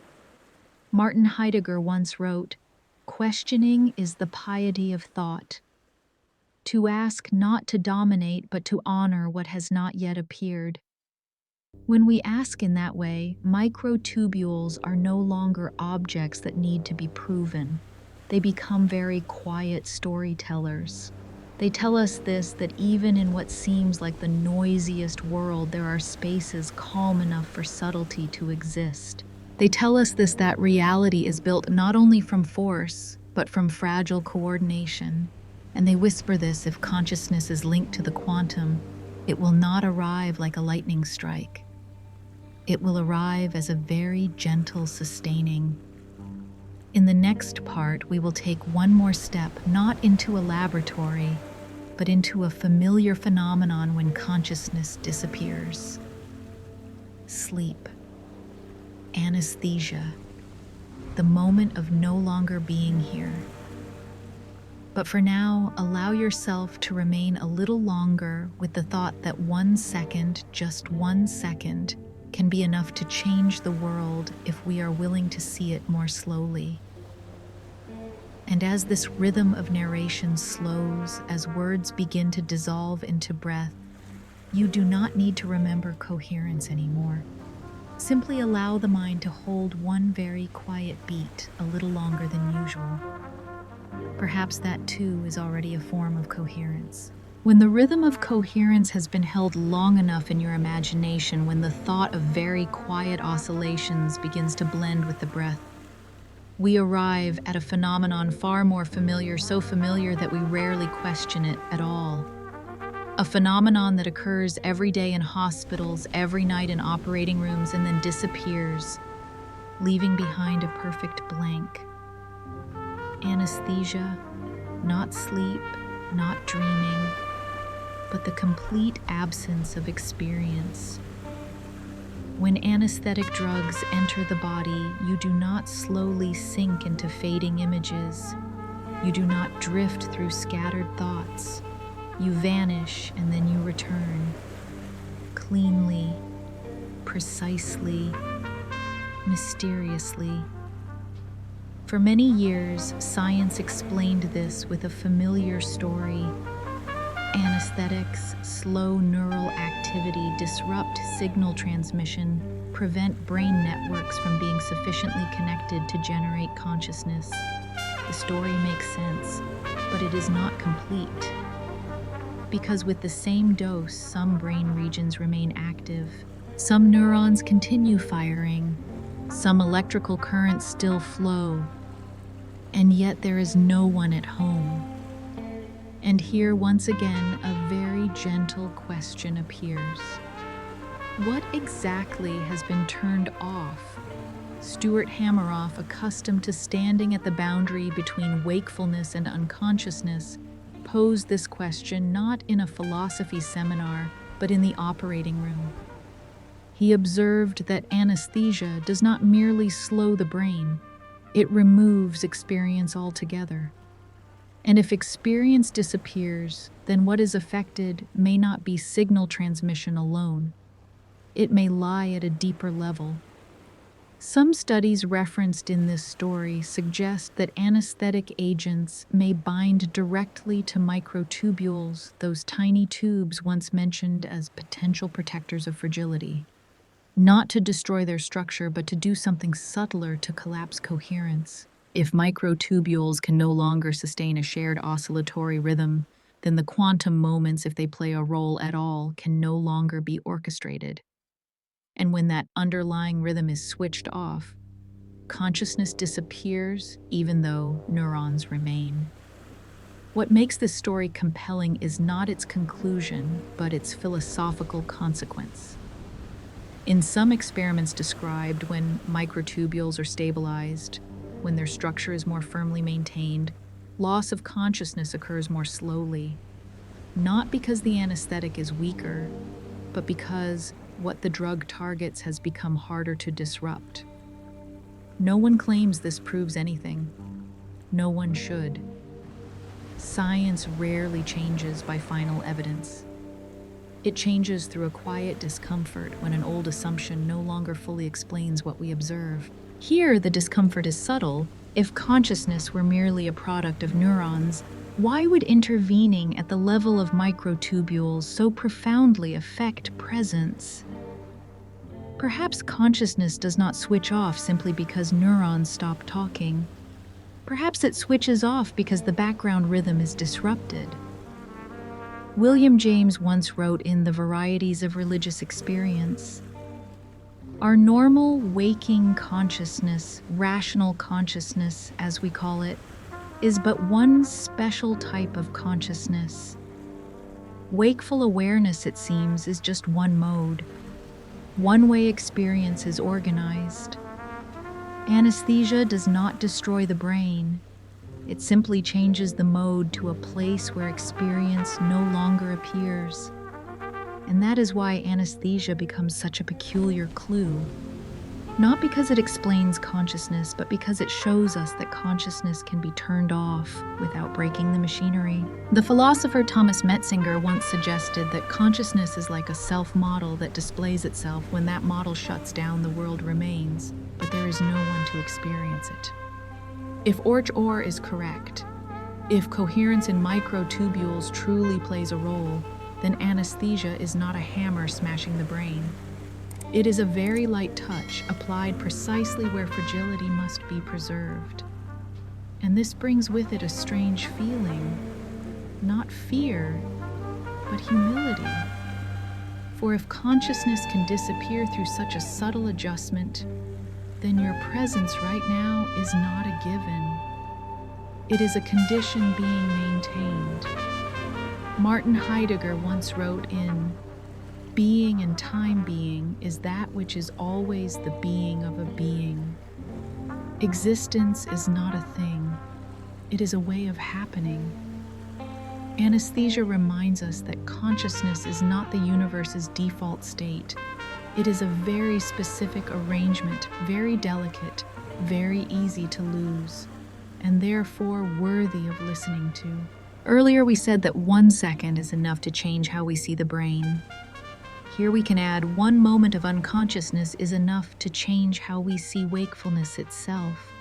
Martin Heidegger once wrote, "Questioning is the piety of thought. To ask not to dominate, but to honor what has not yet appeared." When we ask in that way, microtubules are no longer objects that need to be proven. They become very quiet storytellers. They tell us this, that even in what seems like the noisiest world, there are spaces calm enough for subtlety to exist. They tell us this, that reality is built not only from force, but from fragile coordination. And they whisper this: if consciousness is linked to the quantum, it will not arrive like a lightning strike. It will arrive as a very gentle sustaining. In the next part, we will take one more step, not into a laboratory, but into a familiar phenomenon when consciousness disappears. Sleep. Anesthesia. The moment of no longer being here. But for now, allow yourself to remain a little longer with the thought that 1 second, just 1 second, can be enough to change the world if we are willing to see it more slowly. And as this rhythm of narration slows, as words begin to dissolve into breath, you do not need to remember coherence anymore. Simply allow the mind to hold one very quiet beat a little longer than usual. Perhaps that too is already a form of coherence. When the rhythm of coherence has been held long enough in your imagination, when the thought of very quiet oscillations begins to blend with the breath, we arrive at a phenomenon far more familiar, so familiar that we rarely question it at all. A phenomenon that occurs every day in hospitals, every night in operating rooms, and then disappears, leaving behind a perfect blank. Anesthesia, not sleep, not dreaming, but the complete absence of experience. When anesthetic drugs enter the body, you do not slowly sink into fading images. You do not drift through scattered thoughts. You vanish and then you return. Cleanly, precisely, mysteriously. For many years, science explained this with a familiar story. Anesthetics, slow neural activity, disrupt signal transmission, prevent brain networks from being sufficiently connected to generate consciousness. The story makes sense, but it is not complete. Because with the same dose, some brain regions remain active. Some neurons continue firing. Some electrical currents still flow. And yet there is no one at home. And here, once again, a very gentle question appears. What exactly has been turned off? Stuart Hameroff, accustomed to standing at the boundary between wakefulness and unconsciousness, posed this question not in a philosophy seminar, but in the operating room. He observed that anesthesia does not merely slow the brain, it removes experience altogether. And if experience disappears, then what is affected may not be signal transmission alone. It may lie at a deeper level. Some studies referenced in this story suggest that anesthetic agents may bind directly to microtubules, those tiny tubes once mentioned as potential protectors of fragility. Not to destroy their structure, but to do something subtler to collapse coherence. If microtubules can no longer sustain a shared oscillatory rhythm, then the quantum moments, if they play a role at all, can no longer be orchestrated. And when that underlying rhythm is switched off, consciousness disappears even though neurons remain. What makes this story compelling is not its conclusion, but its philosophical consequence. In some experiments described, when microtubules are stabilized, when their structure is more firmly maintained, loss of consciousness occurs more slowly, not because the anesthetic is weaker, but because what the drug targets has become harder to disrupt. No one claims this proves anything. No one should. Science rarely changes by final evidence. It changes through a quiet discomfort when an old assumption no longer fully explains what we observe. Here, the discomfort is subtle. If consciousness were merely a product of neurons, why would intervening at the level of microtubules so profoundly affect presence? Perhaps consciousness does not switch off simply because neurons stop talking. Perhaps it switches off because the background rhythm is disrupted. William James once wrote in The Varieties of Religious Experience, "Our normal waking consciousness, rational consciousness as we call it, is but one special type of consciousness. Wakeful awareness, it seems, is just one mode, one way experience is organized. Anesthesia does not destroy the brain. It simply changes the mode to a place where experience no longer appears. And that is why anesthesia becomes such a peculiar clue. Not because it explains consciousness, but because it shows us that consciousness can be turned off without breaking the machinery. The philosopher Thomas Metzinger once suggested that consciousness is like a self-model that displays itself. When that model shuts down, the world remains, but there is no one to experience it. If Orch-OR is correct, if coherence in microtubules truly plays a role, then anesthesia is not a hammer smashing the brain. It is a very light touch applied precisely where fragility must be preserved. And this brings with it a strange feeling, not fear, but humility. For if consciousness can disappear through such a subtle adjustment, then your presence right now is not a given. It is a condition being maintained. Martin Heidegger once wrote in "Being and time being is that which is always the being of a being." Existence is not a thing. It is a way of happening. Anesthesia reminds us that consciousness is not the universe's default state. It is a very specific arrangement, very delicate, very easy to lose, and therefore worthy of listening to. Earlier we said that 1 second is enough to change how we see the brain. Here we can add 1 moment of unconsciousness is enough to change how we see wakefulness itself.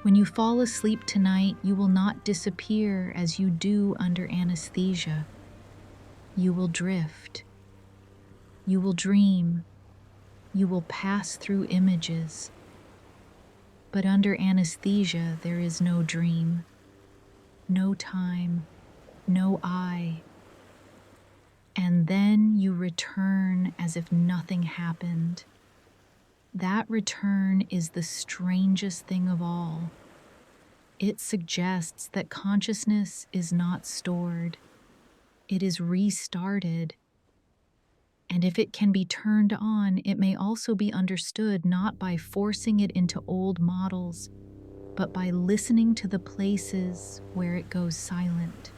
When you fall asleep tonight, you will not disappear as you do under anesthesia. You will drift. You will dream. You will pass through images. But under anesthesia, there is no dream, no time, no I. And then you return as if nothing happened. That return is the strangest thing of all. It suggests that consciousness is not stored. It is restarted. And if it can be turned on, it may also be understood not by forcing it into old models, but by listening to the places where it goes silent.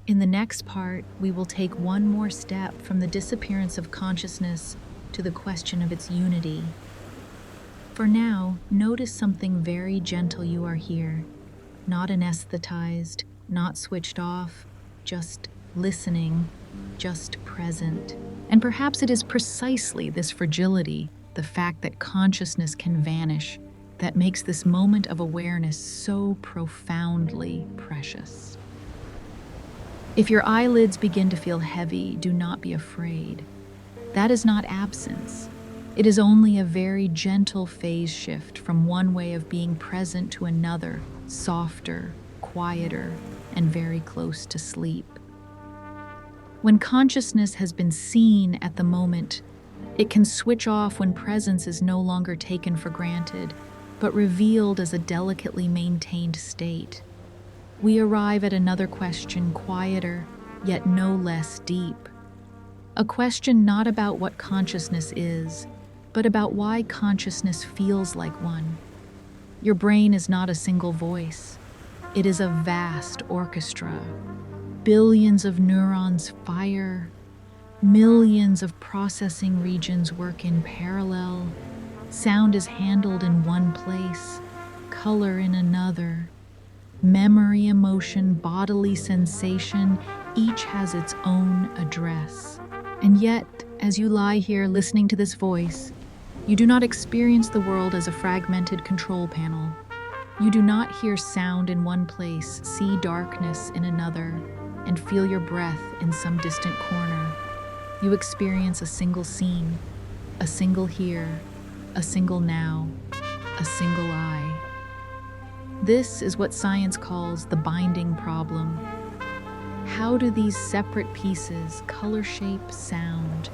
In the next part, we will take one more step from the disappearance of consciousness to the question of its unity. For now, notice something very gentle. You are here, not anesthetized, not switched off, just listening, just present. And perhaps it is precisely this fragility, the fact that consciousness can vanish, that makes this moment of awareness so profoundly precious. If your eyelids begin to feel heavy, do not be afraid. That is not absence. It is only a very gentle phase shift from one way of being present to another, softer, quieter, and very close to sleep. When consciousness has been seen at the moment, it can switch off when presence is no longer taken for granted, but revealed as a delicately maintained state. We arrive at another question, quieter, yet no less deep. A question not about what consciousness is, but about why consciousness feels like one. Your brain is not a single voice. It is a vast orchestra. Billions of neurons fire. Millions of processing regions work in parallel. Sound is handled in one place, color in another. Memory, emotion, bodily sensation, each has its own address. And yet, as you lie here listening to this voice, you do not experience the world as a fragmented control panel. You do not hear sound in one place, see darkness in another, and feel your breath in some distant corner. You experience a single scene, a single here, a single now, a single I. This is what science calls the binding problem. How do these separate pieces, color, shape, sound,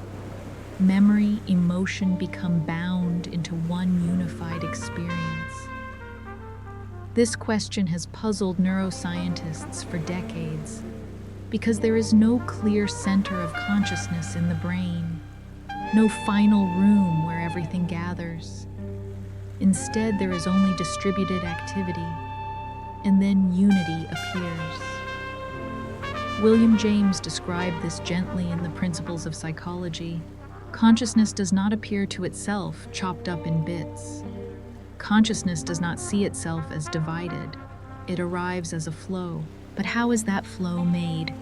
memory, emotion, become bound into one unified experience? This question has puzzled neuroscientists for decades, because there is no clear center of consciousness in the brain, no final room where everything gathers. Instead, there is only distributed activity, and then unity appears. William James described this gently in the Principles of Psychology. Consciousness does not appear to itself chopped up in bits. Consciousness does not see itself as divided. It arrives as a flow. But how is that flow made?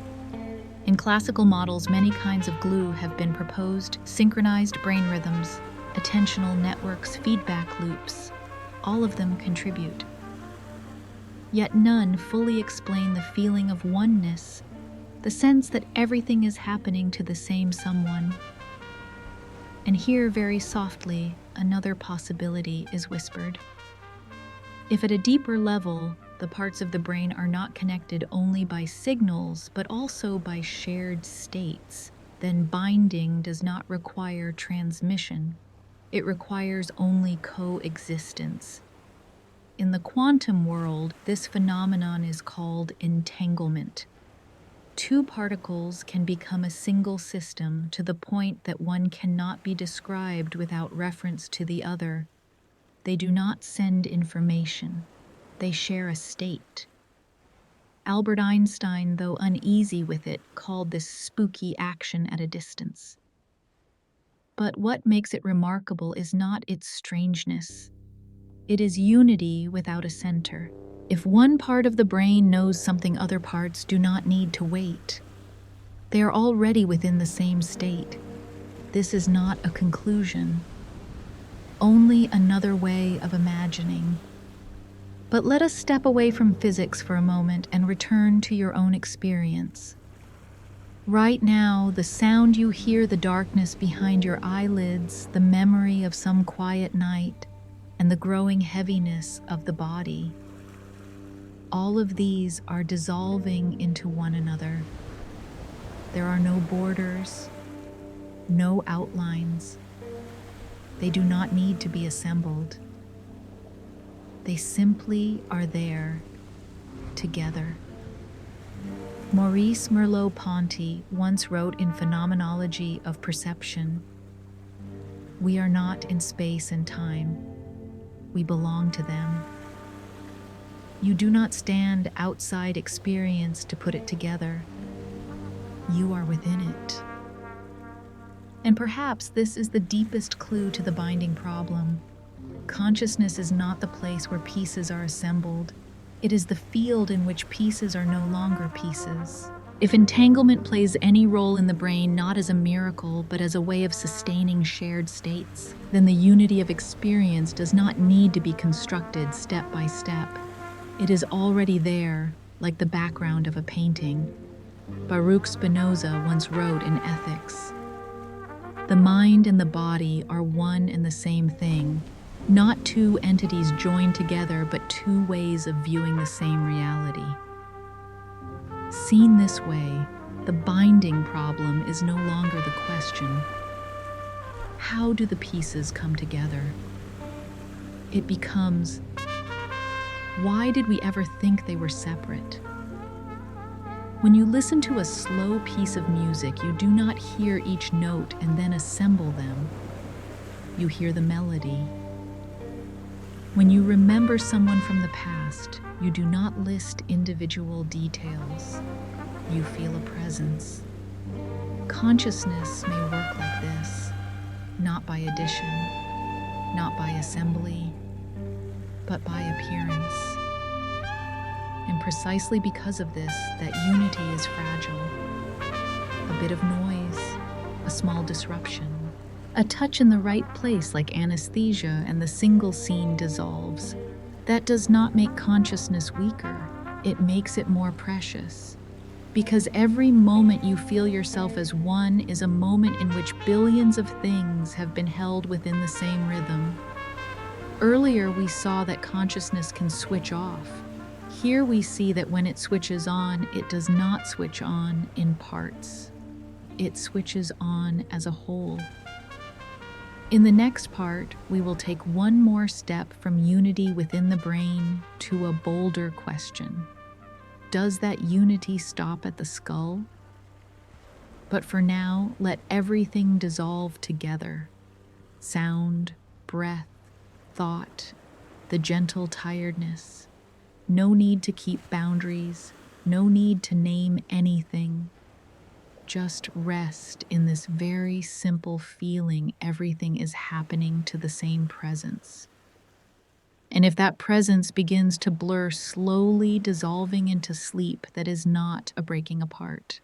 In classical models, many kinds of glue have been proposed: synchronized brain rhythms, attentional networks, feedback loops. All of them contribute. Yet none fully explain the feeling of oneness, the sense that everything is happening to the same someone. And here, very softly, another possibility is whispered. If at a deeper level, the parts of the brain are not connected only by signals, but also by shared states, then binding does not require transmission. It requires only coexistence. In the quantum world, this phenomenon is called entanglement. Two particles can become a single system to the point that one cannot be described without reference to the other. They do not send information. They share a state. Albert Einstein, though uneasy with it, called this spooky action at a distance. But what makes it remarkable is not its strangeness. It is unity without a center. If one part of the brain knows something other parts do not need to wait. They are already within the same state. This is not a conclusion, only another way of imagining. But let us step away from physics for a moment and return to your own experience. Right now, the sound you hear, the darkness behind your eyelids, the memory of some quiet night, and the growing heaviness of the body. All of these are dissolving into one another. There are no borders, no outlines. They do not need to be assembled. They simply are there, together. Maurice Merleau-Ponty once wrote in Phenomenology of Perception, "We are not in space and time. We belong to them. You do not stand outside experience to put it together. You are within it." And perhaps this is the deepest clue to the binding problem. Consciousness is not the place where pieces are assembled. It is the field in which pieces are no longer pieces. If entanglement plays any role in the brain not as a miracle, but as a way of sustaining shared states, then the unity of experience does not need to be constructed step by step. It is already there, like the background of a painting. Baruch Spinoza once wrote in Ethics, "The mind and the body are one and the same thing, not two entities joined together, but two ways of viewing the same reality." Seen this way, the binding problem is no longer the question. How do the pieces come together? It becomes, why did we ever think they were separate? When you listen to a slow piece of music, you do not hear each note and then assemble them. You hear the melody. When you remember someone from the past, you do not list individual details. You feel a presence. Consciousness may work like this, not by addition, not by assembly, but by appearance. And precisely because of this, that unity is fragile. A bit of noise, a small disruption, a touch in the right place like anesthesia, and the single scene dissolves. That does not make consciousness weaker. It makes it more precious. Because every moment you feel yourself as one is a moment in which billions of things have been held within the same rhythm. Earlier, we saw that consciousness can switch off. Here we see that when it switches on, it does not switch on in parts. It switches on as a whole. In the next part, we will take one more step from unity within the brain to a bolder question. Does that unity stop at the skull? But for now, let everything dissolve together. Sound, breath, thought, the gentle tiredness. No need to keep boundaries, no need to name anything. Just rest in this very simple feeling everything is happening to the same presence. And if that presence begins to blur, slowly dissolving into sleep that is not a breaking apart,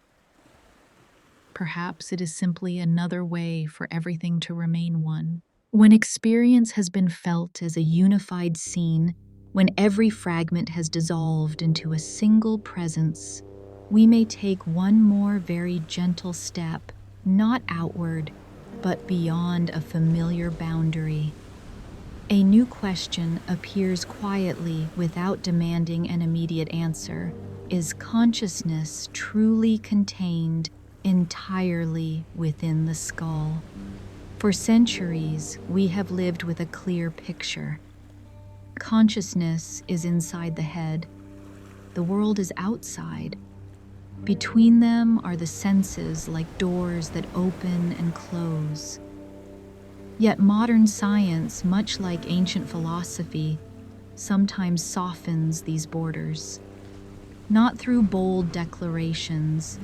perhaps it is simply another way for everything to remain one. When experience has been felt as a unified scene, when every fragment has dissolved into a single presence, we may take one more very gentle step, not outward, but beyond a familiar boundary. A new question appears quietly without demanding an immediate answer. Is consciousness truly contained entirely within the skull? For centuries, we have lived with a clear picture. Consciousness is inside the head. The world is outside. Between them are the senses like doors that open and close. Yet modern science, much like ancient philosophy, sometimes softens these borders, not through bold declarations,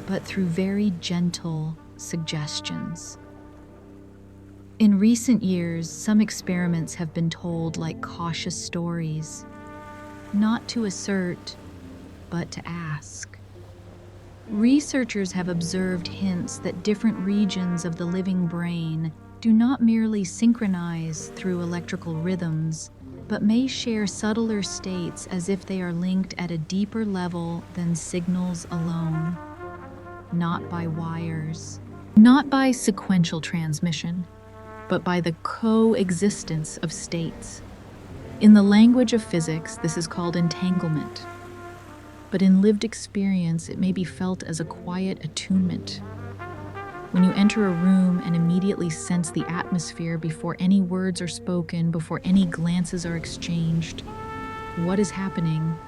but through very gentle suggestions. In recent years, some experiments have been told like cautious stories, not to assert, but to ask. Researchers have observed hints that different regions of the living brain do not merely synchronize through electrical rhythms, but may share subtler states as if they are linked at a deeper level than signals alone, not by wires, not by sequential transmission, but by the coexistence of states. In the language of physics, this is called entanglement, but in lived experience, it may be felt as a quiet attunement. When you enter a room and immediately sense the atmosphere before any words are spoken, before any glances are exchanged, what is happening?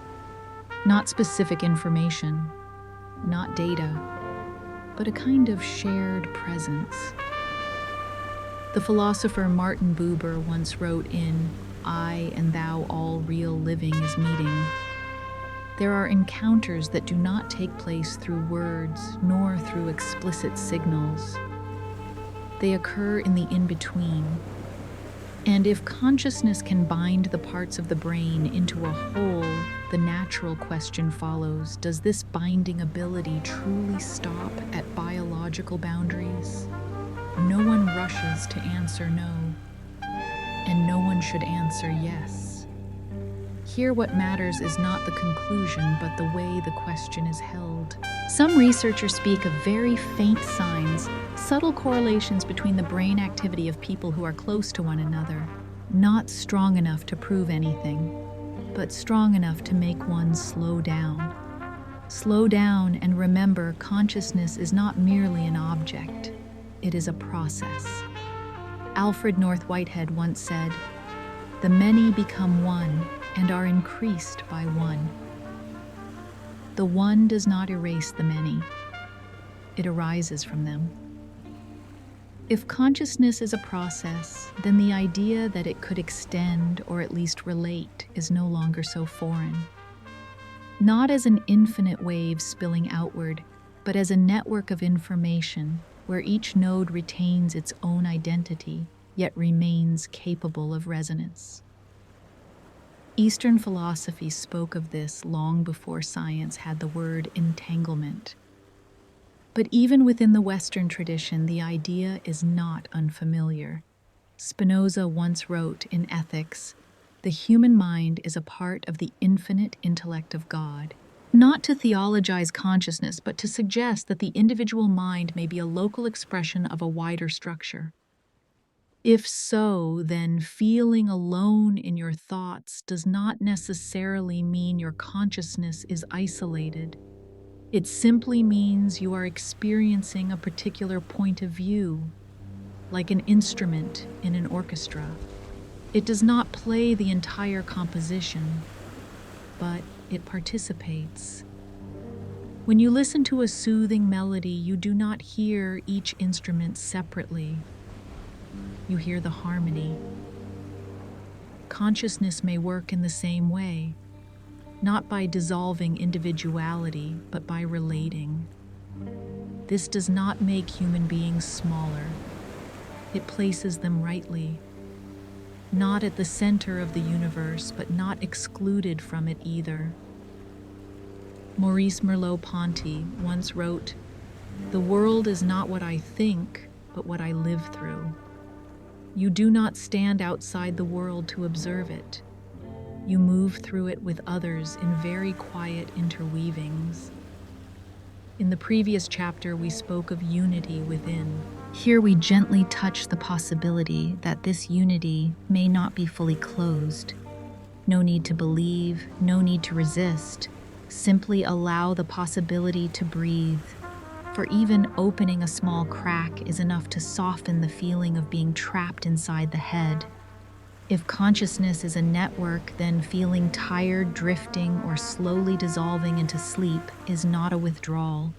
Not specific information, not data, but a kind of shared presence. The philosopher Martin Buber once wrote in I and Thou All Real Living is Meeting, there are encounters that do not take place through words nor through explicit signals. They occur in the in-between. And if consciousness can bind the parts of the brain into a whole, the natural question follows, does this binding ability truly stop at biological boundaries? No one rushes to answer no, and no one should answer yes. Here what matters is not the conclusion, but the way the question is held. Some researchers speak of very faint signs, subtle correlations between the brain activity of people who are close to one another, not strong enough to prove anything, but strong enough to make one slow down. Slow down and remember consciousness is not merely an object, it is a process. Alfred North Whitehead once said, "The many become one and are increased by one." The one does not erase the many. It arises from them. If consciousness is a process, then the idea that it could extend or at least relate is no longer so foreign. Not as an infinite wave spilling outward, but as a network of information where each node retains its own identity, yet remains capable of resonance. Eastern philosophy spoke of this long before science had the word entanglement. But even within the Western tradition, the idea is not unfamiliar. Spinoza once wrote in Ethics, "The human mind is a part of the infinite intellect of God." Not to theologize consciousness, but to suggest that the individual mind may be a local expression of a wider structure. If so, then feeling alone in your thoughts does not necessarily mean your consciousness is isolated. It simply means you are experiencing a particular point of view, like an instrument in an orchestra. It does not play the entire composition, but it participates. When you listen to a soothing melody, you do not hear each instrument separately. You hear the harmony. Consciousness may work in the same way, not by dissolving individuality, but by relating. This does not make human beings smaller. It places them rightly, not at the center of the universe, but not excluded from it either. Maurice Merleau-Ponty once wrote, "The world is not what I think, but what I live through." You do not stand outside the world to observe it. You move through it with others in very quiet interweavings. In the previous chapter, we spoke of unity within. Here we gently touch the possibility that this unity may not be fully closed. No need to believe, no need to resist. Simply allow the possibility to breathe. For even opening a small crack is enough to soften the feeling of being trapped inside the head. If consciousness is a network, then feeling tired, drifting, or slowly dissolving into sleep is not a withdrawal.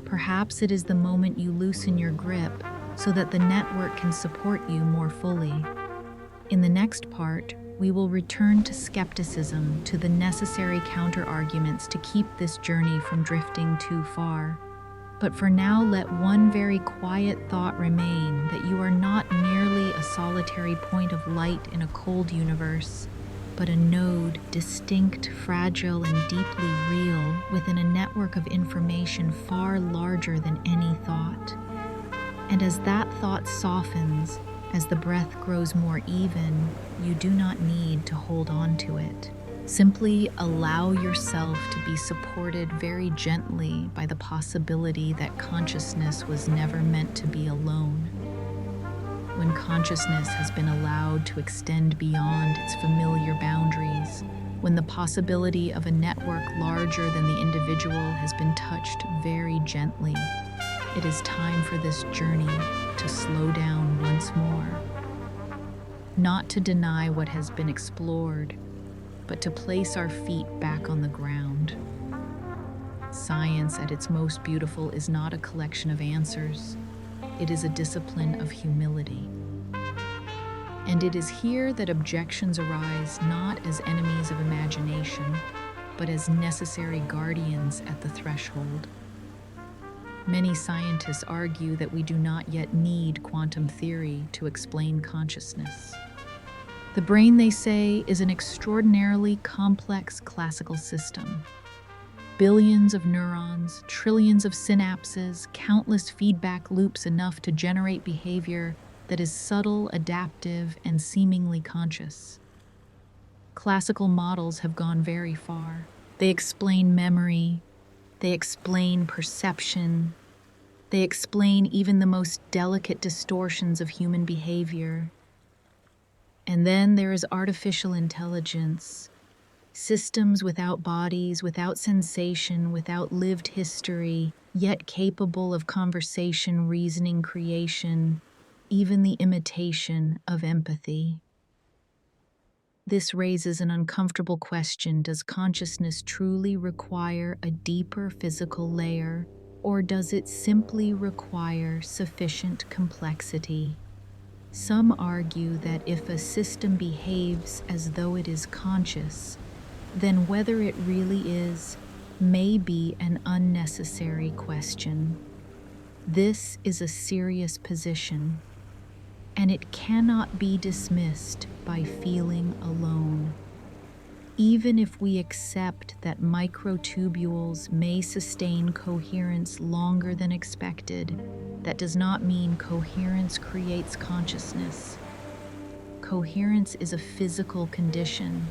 Perhaps it is the moment you loosen your grip so that the network can support you more fully. In the next part, we will return to skepticism, to the necessary counter-arguments to keep this journey from drifting too far. But for now, let one very quiet thought remain, that you are not merely a solitary point of light in a cold universe, but a node, distinct, fragile, and deeply real, within a network of information far larger than any thought. And as that thought softens, as the breath grows more even, you do not need to hold on to it. Simply allow yourself to be supported very gently by the possibility that consciousness was never meant to be alone. When consciousness has been allowed to extend beyond its familiar boundaries, when the possibility of a network larger than the individual has been touched very gently, it is time for this journey to slow down once more. Not to deny what has been explored, but to place our feet back on the ground. Science at its most beautiful is not a collection of answers. It is a discipline of humility. And it is here that objections arise not as enemies of imagination, but as necessary guardians at the threshold. Many scientists argue that we do not yet need quantum theory to explain consciousness. The brain, they say, is an extraordinarily complex classical system. Billions of neurons, trillions of synapses, countless feedback loops enough to generate behavior that is subtle, adaptive, and seemingly conscious. Classical models have gone very far. They explain memory, they explain perception, they explain even the most delicate distortions of human behavior. And then there is artificial intelligence, systems without bodies, without sensation, without lived history, yet capable of conversation, reasoning, creation, even the imitation of empathy. This raises an uncomfortable question: does consciousness truly require a deeper physical layer, or does it simply require sufficient complexity? Some argue that if a system behaves as though it is conscious, then whether it really is may be an unnecessary question. This is a serious position, and it cannot be dismissed by feeling alone. Even if we accept that microtubules may sustain coherence longer than expected, that does not mean coherence creates consciousness. Coherence is a physical condition.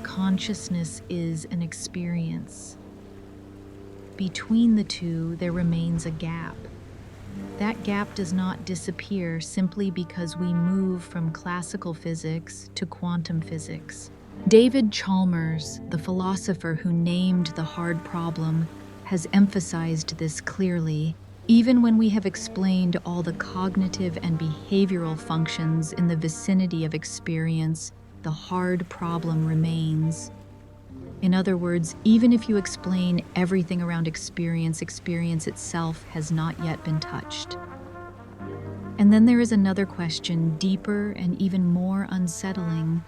Consciousness is an experience. Between the two, there remains a gap. That gap does not disappear simply because we move from classical physics to quantum physics. David Chalmers, the philosopher who named the hard problem, has emphasized this clearly. Even when we have explained all the cognitive and behavioral functions in the vicinity of experience, the hard problem remains. In other words, even if you explain everything around experience, experience itself has not yet been touched. And then there is another question, deeper and even more unsettling.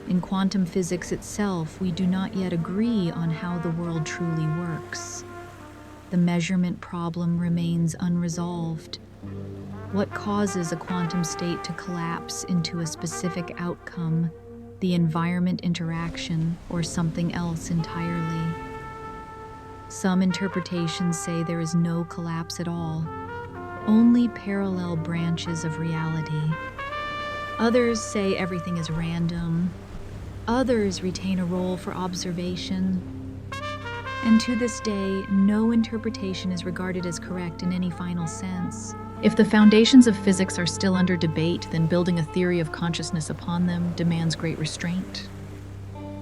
In quantum physics itself, we do not yet agree on how the world truly works. The measurement problem remains unresolved. What causes a quantum state to collapse into a specific outcome, the environment interaction, or something else entirely? Some interpretations say there is no collapse at all, only parallel branches of reality. Others say everything is random. Others retain a role for observation. And to this day, no interpretation is regarded as correct in any final sense. If the foundations of physics are still under debate, then building a theory of consciousness upon them demands great restraint.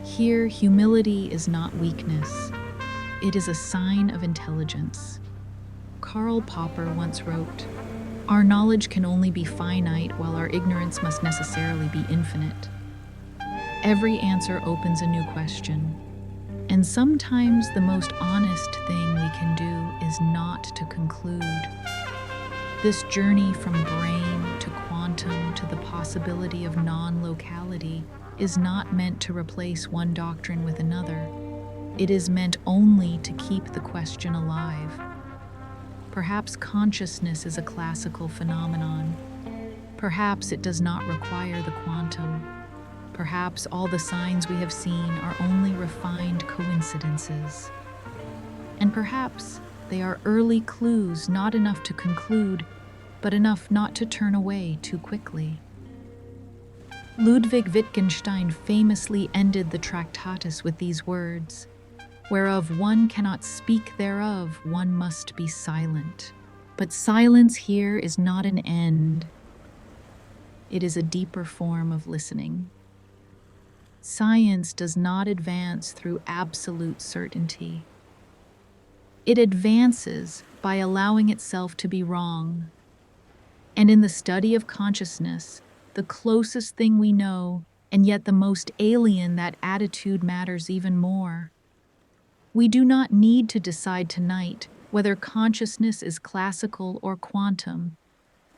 Here, humility is not weakness. It is a sign of intelligence. Karl Popper once wrote, "Our knowledge can only be finite, while our ignorance must necessarily be infinite." Every answer opens a new question. And sometimes the most honest thing we can do is not to conclude. This journey from brain to quantum to the possibility of non-locality is not meant to replace one doctrine with another. It is meant only to keep the question alive. Perhaps consciousness is a classical phenomenon. Perhaps it does not require the quantum. Perhaps all the signs we have seen are only refined coincidences. And perhaps they are early clues, not enough to conclude, but enough not to turn away too quickly. Ludwig Wittgenstein famously ended the Tractatus with these words, "Whereof one cannot speak thereof, one must be silent." But silence here is not an end. It is a deeper form of listening. Science does not advance through absolute certainty. It advances by allowing itself to be wrong. And in the study of consciousness, the closest thing we know, and yet the most alien, that attitude matters even more. We do not need to decide tonight whether consciousness is classical or quantum,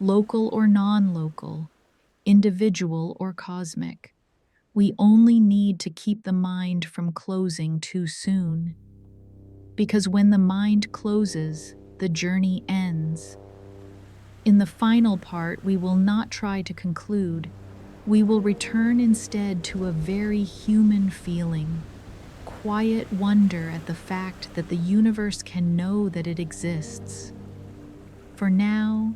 local or non-local, individual or cosmic. We only need to keep the mind from closing too soon. Because when the mind closes, the journey ends. In the final part, we will not try to conclude. We will return instead to a very human feeling, quiet wonder at the fact that the universe can know that it exists. For now,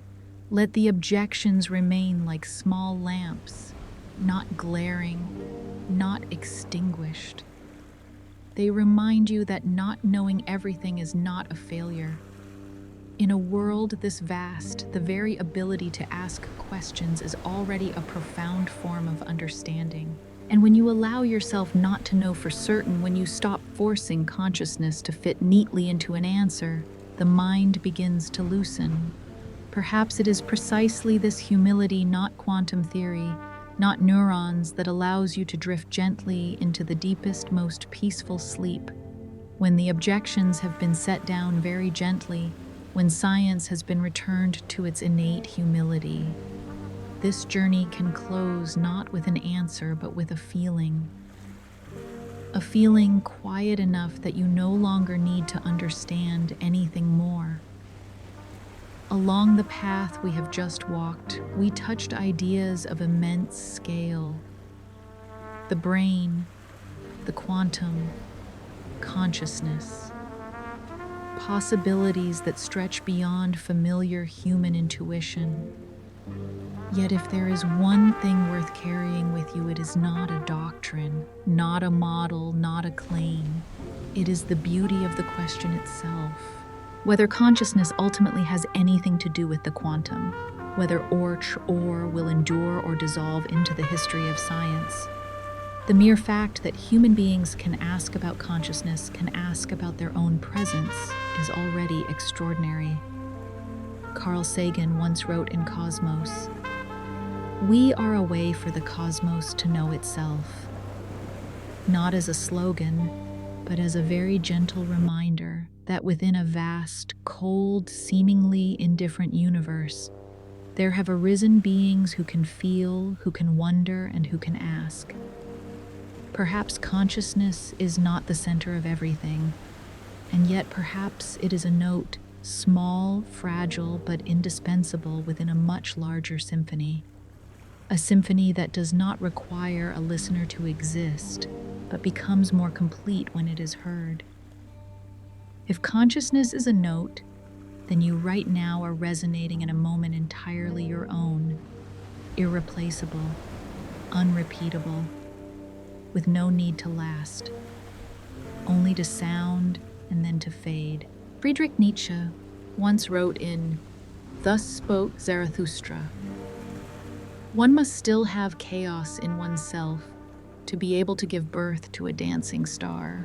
let the objections remain like small lamps, not glaring, not extinguished. They remind you that not knowing everything is not a failure. In a world this vast, the very ability to ask questions is already a profound form of understanding. And when you allow yourself not to know for certain, when you stop forcing consciousness to fit neatly into an answer, the mind begins to loosen. Perhaps it is precisely this humility, not quantum theory, not neurons, that allows you to drift gently into the deepest, most peaceful sleep. When the objections have been set down very gently, when science has been returned to its innate humility, this journey can close not with an answer, but with a feeling. A feeling quiet enough that you no longer need to understand anything more. Along the path we have just walked, we touched ideas of immense scale. The brain, the quantum, consciousness. Possibilities that stretch beyond familiar human intuition. Yet if there is one thing worth carrying with you, it is not a doctrine, not a model, not a claim. It is the beauty of the question itself. Whether consciousness ultimately has anything to do with the quantum, whether Orch-OR will endure or dissolve into the history of science. The mere fact that human beings can ask about consciousness, can ask about their own presence, is already extraordinary. Carl Sagan once wrote in Cosmos, "We are a way for the cosmos to know itself." Not as a slogan, but as a very gentle reminder that within a vast, cold, seemingly indifferent universe, there have arisen beings who can feel, who can wonder, and who can ask. Perhaps consciousness is not the center of everything, and yet perhaps it is a note, small, fragile, but indispensable within a much larger symphony. A symphony that does not require a listener to exist, but becomes more complete when it is heard. If consciousness is a note, then you right now are resonating in a moment entirely your own, irreplaceable, unrepeatable, with no need to last, only to sound and then to fade. Friedrich Nietzsche once wrote in Thus Spoke Zarathustra, "One must still have chaos in oneself to be able to give birth to a dancing star."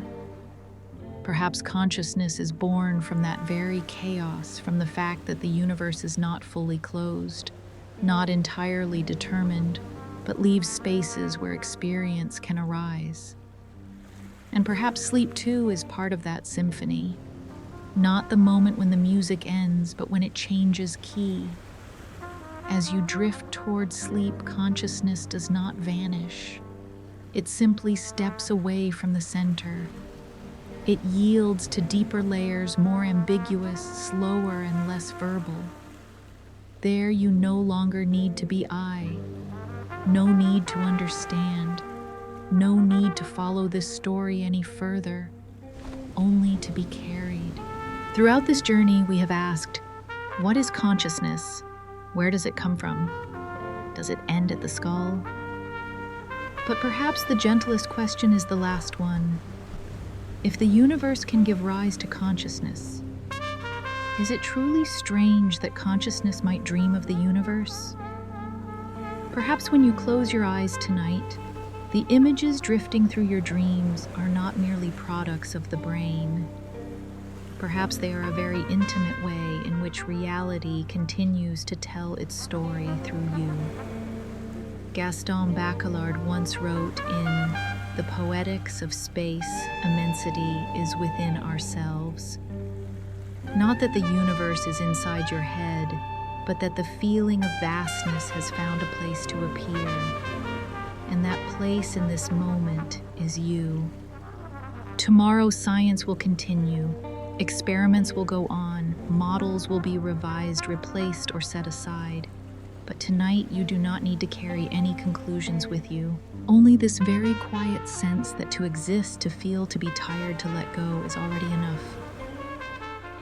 Perhaps consciousness is born from that very chaos, from the fact that the universe is not fully closed, not entirely determined, but leaves spaces where experience can arise. And perhaps sleep too is part of that symphony. Not the moment when the music ends, but when it changes key. As you drift towards sleep, consciousness does not vanish. It simply steps away from the center. It yields to deeper layers, more ambiguous, slower, and less verbal. There you no longer need to be I. No need to understand. No need to follow this story any further. Only to be carried. Throughout this journey, we have asked, what is consciousness? Where does it come from? Does it end at the skull? But perhaps the gentlest question is the last one. If the universe can give rise to consciousness, is it truly strange that consciousness might dream of the universe? Perhaps when you close your eyes tonight, the images drifting through your dreams are not merely products of the brain. Perhaps they are a very intimate way in which reality continues to tell its story through you. Gaston Bachelard once wrote in The Poetics of Space, Immensity is within ourselves. Not that the universe is inside your head, but that the feeling of vastness has found a place to appear. And that place in this moment is you. Tomorrow, science will continue. Experiments will go on. Models will be revised, replaced, or set aside. But tonight, you do not need to carry any conclusions with you. Only this very quiet sense that to exist, to feel, to be tired, to let go is already enough.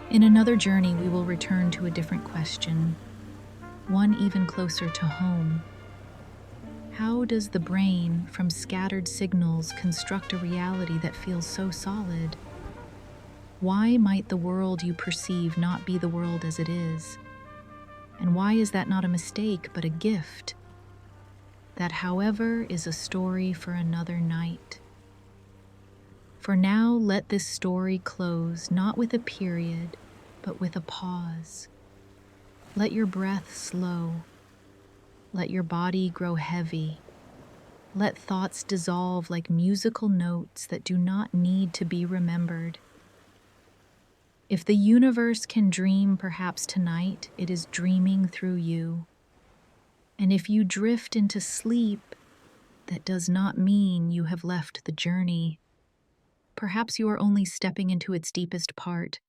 In another journey, we will return to a different question, one even closer to home. How does the brain, from scattered signals, construct a reality that feels so solid? Why might the world you perceive not be the world as it is? And why is that not a mistake, but a gift? That, however, is a story for another night. For now, let this story close not with a period, but with a pause. Let your breath slow. Let your body grow heavy. Let thoughts dissolve like musical notes that do not need to be remembered. If the universe can dream perhaps tonight, it is dreaming through you. And if you drift into sleep, that does not mean you have left the journey. Perhaps you are only stepping into its deepest part,